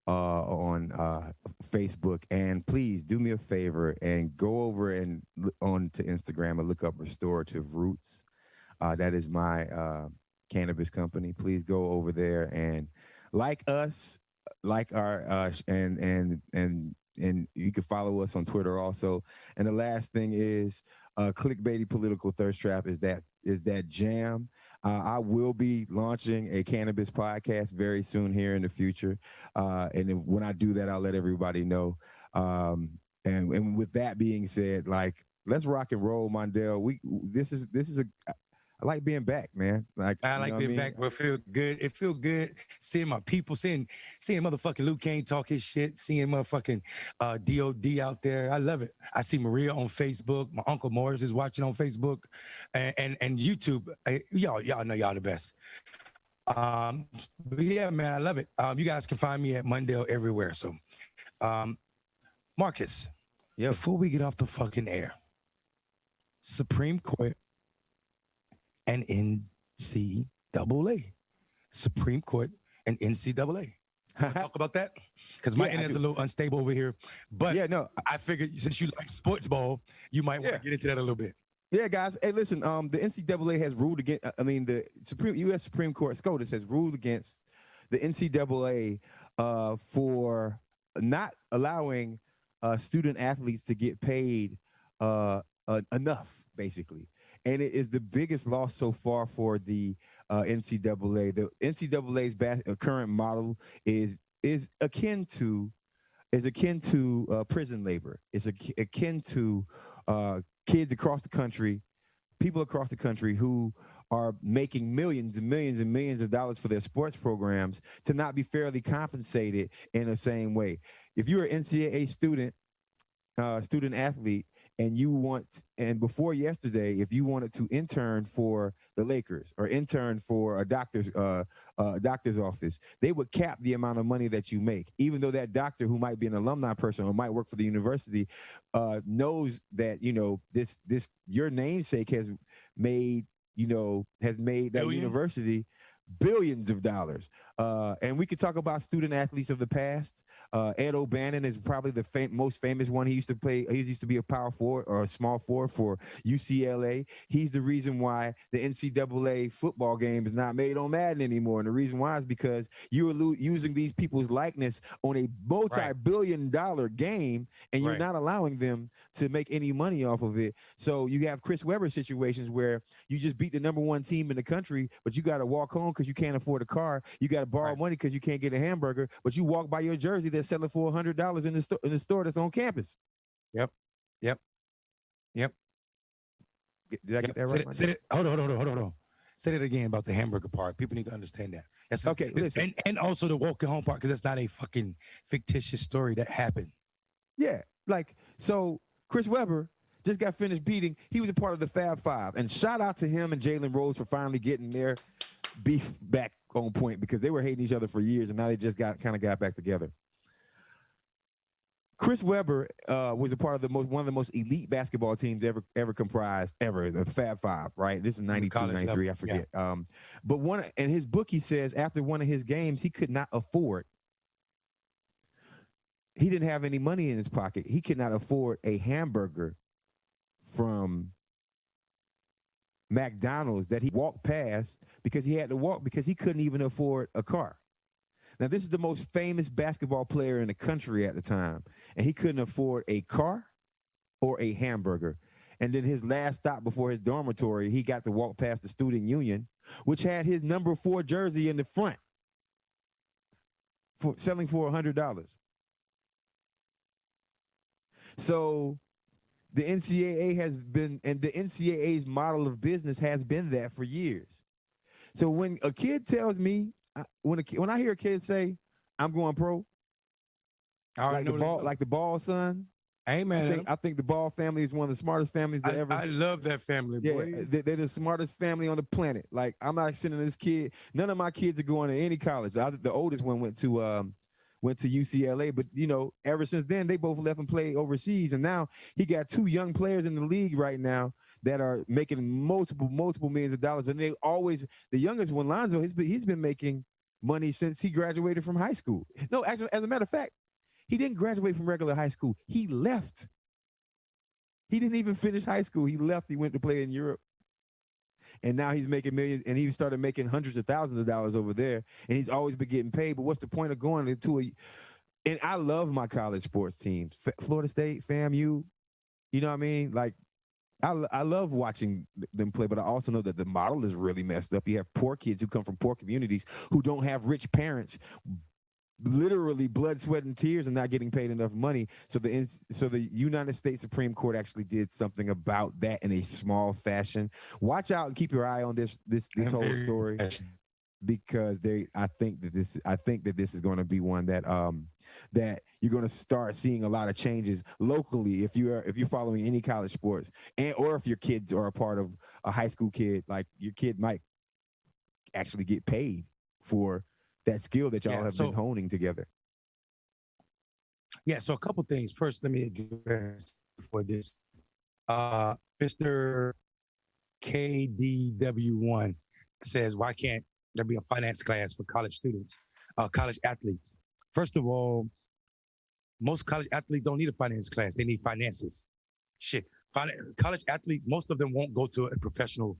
on Facebook. And please do me a favor and go over and onto Instagram and look up Restorative Roots. That is my cannabis company. Please go over there and like us, like our and you can follow us on Twitter also. And the last thing is Clickbaity Political Thirst Trap is that jam. I will be launching a cannabis podcast very soon here in the future. And then when I do that, I'll let everybody know. And with that being said, like, let's rock and roll, Mondale. This is I like being back, man. I like being back, but it feels good. It feels good seeing my people, seeing motherfucking Luke Kane talk his shit, seeing motherfucking DOD out there. I love it. I see Maria on Facebook. My Uncle Morris is watching on Facebook and YouTube. Y'all know y'all the best. But yeah, man, I love it. You guys can find me at Mondale everywhere. So, Marcus, before we get off the fucking air, Supreme Court and N.C.A.A. Supreme Court and N.C.A.A. Talk about that? Because my internet's a little unstable over here. But I figured since you like sports ball, you might want to get into that a little bit. Yeah, guys. Hey, listen. The NCAA has ruled against. I mean, the U.S. Supreme Court SCOTUS has ruled against the NCAA for not allowing student athletes to get paid enough, basically. And it is the biggest loss so far for the NCAA. The NCAA's current model is akin to prison labor. It's akin to kids across the country, people across the country who are making millions and millions and millions of dollars for their sports programs to not be fairly compensated in the same way. If you're an NCAA student athlete, and before yesterday, if you wanted to intern for the Lakers or intern for a doctor's office, they would cap the amount of money that you make, even though that doctor, who might be an alumni person or might work for the university, knows that this your namesake has made that university billions of dollars. And we could talk about student athletes of the past. Ed O'Bannon is probably the most famous one. He used to be a power forward or a small forward for UCLA. He's the reason why the NCAA football game is not made on Madden anymore. And the reason why is because you were using these people's likeness on a multi-billion-dollar game, and you're not allowing them to make any money off of it. So you have Chris Webber situations where you just beat the #1 team in the country, but you got to walk home because you can't afford a car. You got to borrow money because you can't get a hamburger, but you walk by your jersey that's selling for $100 in the store that's on campus. Yep. Did I get that right? Say it. Hold on. Say it again about the hamburger part. People need to understand that. That's okay. Listen. And also the walking home part, because that's not a fucking fictitious story that happened. Yeah, so Chris Webber just got finished beating. He was a part of the Fab Five, and shout out to him and Jalen Rose for finally getting their beef back on point, because they were hating each other for years, and now they just got back together. Chris Webber was a part of one of the most elite basketball teams ever comprised, the Fab Five, right? This is 92, 93, I forget. Yeah. But and his bookie says after one of his games, he could not afford. He didn't have any money in his pocket. He could not afford a hamburger from McDonald's that he walked past because he had to walk because he couldn't even afford a car. Now, this is the most famous basketball player in the country at the time, and he couldn't afford a car or a hamburger. And then his last stop before his dormitory, he got to walk past the student union, which had his #4 jersey in the front, selling for $100. So the NCAA has been, and the NCAA's model of business has been that for years. So when a kid tells me, when I hear a kid say, "I'm going pro," like the Ball son, hey man, I think the Ball family is one of the smartest families that ever. I love that family, boy. Yeah, they're the smartest family on the planet. Like, I'm not sending this kid. None of my kids are going to any college. The oldest one went to UCLA, but ever since then they both left and played overseas, and now he got 2 young players in the league right now that are making multiple millions of dollars. And the youngest one, Lonzo, he's been making money since he graduated from high school. No, actually, as a matter of fact, he didn't graduate from regular high school. He left. He didn't even finish high school. He left. He went to play in Europe. And now he's making millions, and he started making hundreds of thousands of dollars over there. And he's always been getting paid. But what's the point of going to and I love my college sports teams. Florida State, FAMU, you know what I mean? Like, I love watching them play, but I also know that the model is really messed up. You have poor kids who come from poor communities who don't have rich parents, literally blood, sweat, and tears, and not getting paid enough money. So the United States Supreme Court actually did something about that in a small fashion. Watch out and keep your eye on this whole story, because I think that this is going to be one that that you're going to start seeing a lot of changes locally if you're following any college sports, or if your kids are a part of a high school kid. Like, your kid might actually get paid for that skill that y'all have been honing together. Yeah, so a couple things. First, let me address for this. Mr. KDW1 says, why can't there be a finance class for college students, college athletes? First of all, most college athletes don't need a finance class. They need finances. Shit, College athletes, most of them won't go to a professional.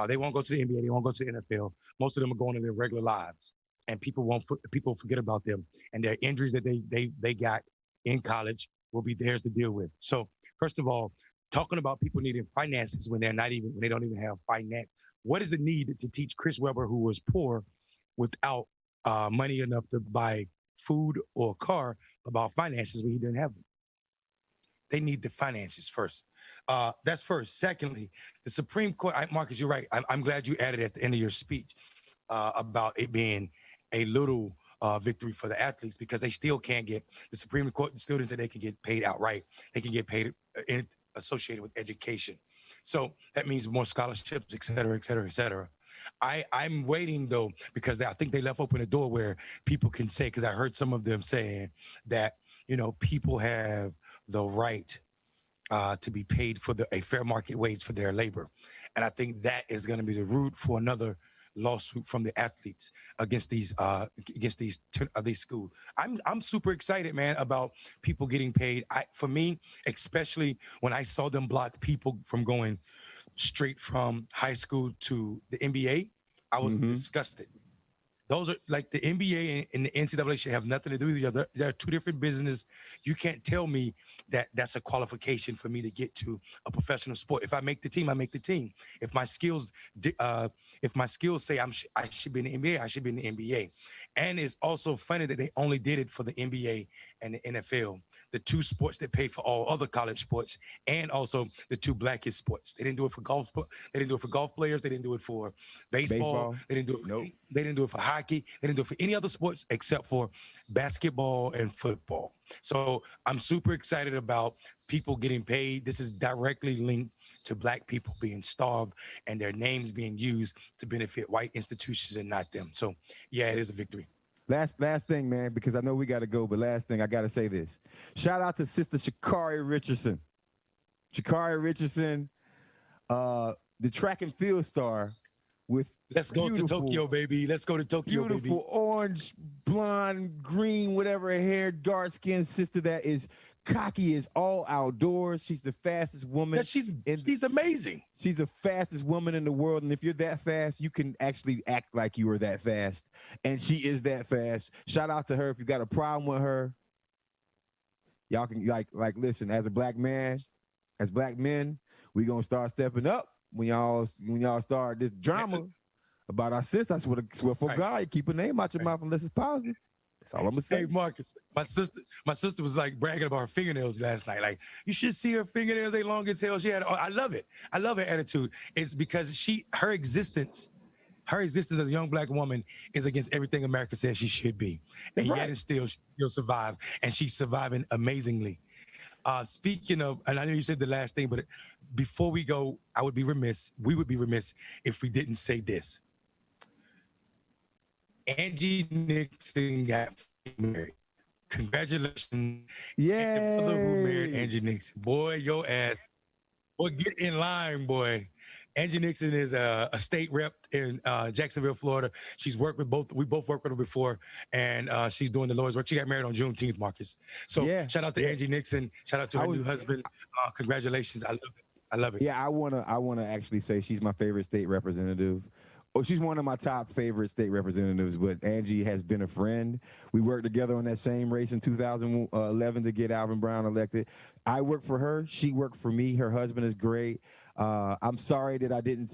They won't go to the NBA. They won't go to the NFL. Most of them are going to their regular lives, and people forget about them. And their injuries that they got in college will be theirs to deal with. So first of all, talking about people needing finances when they don't even have finance. What is the need to teach Chris Webber, who was poor, without money enough to buy food or a car, about finances when he didn't have them? They need the finances first. That's first. Secondly, the Supreme Court, Marcus, you're right. I'm glad you added at the end of your speech about it being a little victory for the athletes, because they still can't get, the Supreme Court still didn't say they can get paid outright. They can get paid associated with education. So that means more scholarships, et cetera, et cetera, et cetera. I'm waiting, though, because I think they left open a door where people can say, because I heard some of them saying that, people have the right to be paid for a fair market wage for their labor. And I think that is going to be the root for another lawsuit from the athletes against these schools. I'm super excited, man, about people getting paid. For me, especially when I saw them block people from going straight from high school to the NBA, I was disgusted. Those are like the NBA and the NCAA should have nothing to do with each other. They're two different businesses. You can't tell me that that's a qualification for me to get to a professional sport. If I make the team, I make the team. If my skills say I should be in the NBA, I should be in the NBA. And it's also funny that they only did it for the NBA and the NFL, the two sports that pay for all other college sports, and also the two blackest sports. They didn't do it for golf. They didn't do it for golf players. They didn't do it for baseball. They didn't do it. They didn't do it for hockey. They didn't do it for any other sports except for basketball and football. So I'm super excited about people getting paid. This is directly linked to Black people being starved and their names being used to benefit white institutions and not them. So yeah, it is a victory. Last thing, man, because I know we got to go, but last thing, I got to say this. Shout out to Sister Sha'Carri Richardson. Sha'Carri Richardson, the track and field star with Let's go to Tokyo, baby. Let's go to Tokyo, baby. Beautiful orange, blonde, green, whatever hair, dark-skinned sister that is cocky as all outdoors. She's the fastest woman. She's amazing. She's the fastest woman in the world. And if you're that fast, you can actually act like you are that fast. And she is that fast. Shout out to her. If you got a problem with her, y'all can like listen, as a black man, as black men, we gonna start stepping up when y'all start this drama about our sister. I swear for God, you keep a name out your mouth unless it's positive. That's all I'm gonna say. Hey, Marcus, my sister was like bragging about her fingernails last night. Like, you should see her fingernails, they long as hell. I love it. I love her attitude. It's because her existence as a young Black woman is against everything America says she should be. And yet and still she'll survive. And she's surviving amazingly. Speaking of, and I know you said the last thing, but before we go, we would be remiss if we didn't say this. Angie Nixon got married. Congratulations. Yeah. The brother who married Angie Nixon. Boy, your ass. Boy, get in line, boy. Angie Nixon is a state rep in Jacksonville, Florida. She's worked with we both worked with her before, and she's doing the Lord's work. She got married on Juneteenth, Marcus. So shout out to Angie Nixon. Shout out to her new husband. Congratulations. I love it. Yeah, I wanna actually say she's my favorite state representative. Oh, she's one of my top favorite state representatives, but Angie has been a friend. We worked together on that same race in 2011 to get Alvin Brown elected. I worked for her. She worked for me. Her husband is great. I'm sorry that I didn't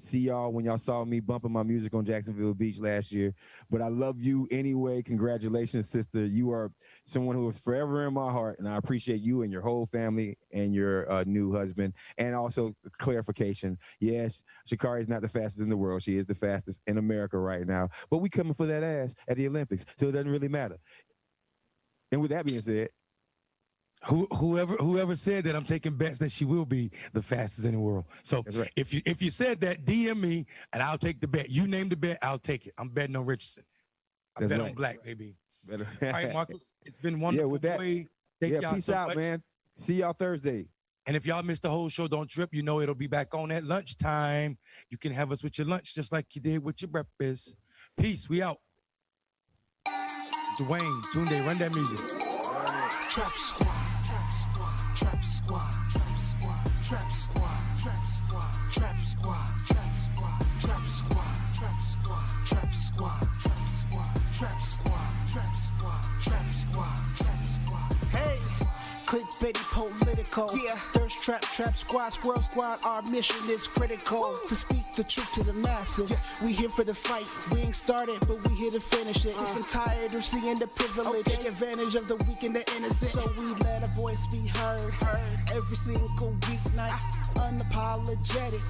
see y'all when y'all saw me bumping my music on Jacksonville Beach last year, but I love you anyway. Congratulations, sister. You are someone who is forever in my heart, and I appreciate you and your whole family and your new husband. And also clarification, yes, Sha'Carri is not the fastest in the world. She is the fastest in America right now, but we coming for that ass at the Olympics, so it doesn't really matter. And with that being said, Whoever said that, I'm taking bets that she will be the fastest in the world. So right. if you said that, DM me and I'll take the bet. You name the bet, I'll take it. I'm betting on Richardson. I bet on Black, baby. All right, Marcus, it's been wonderful. Yeah, with that, Thank y'all peace so out, much. man. See y'all Thursday. And if y'all missed the whole show, don't trip. You know it'll be back on at lunchtime. You can have us with your lunch just like you did with your breakfast. Peace. We out. Dwayne, Tunde, run that music. Trap squad, trap squad, trap squad, trap squad. critical. Yeah, thirst trap, trap squad, squirrel squad. Our mission is critical. To speak the truth to the masses. We here for the fight. We ain't started, but we here to finish it. Sick and tired of seeing the privilege. Take advantage of the weak and the innocent. So we let a voice be heard. Every single weeknight. Unapologetic.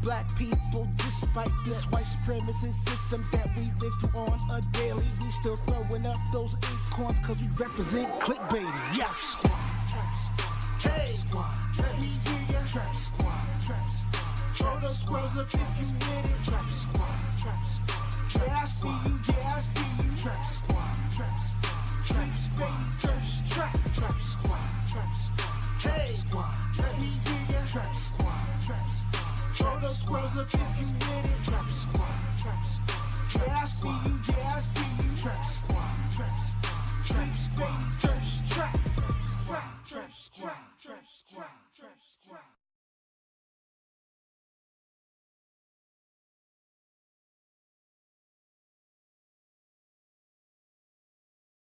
Black people, despite this white supremacist system that we live through on a daily, we still throwing up those acorns cause we represent clickbaity. Trap squad, trap squad, trap squad. Let me hear ya. Trap squad, trap squad. Show those squirrels up if you with it. Trap squad, trap squad. Yeah, I see you, yeah, I see you. Trap squad, trap squad. Trap squad, trap squad, trap squad. Trap squad, let me hear ya. Trap squad, trap squad. Show those squirrels up if you with it. Trap squad, trap squad. Yeah, I see you, yeah, I see you. Trap squad.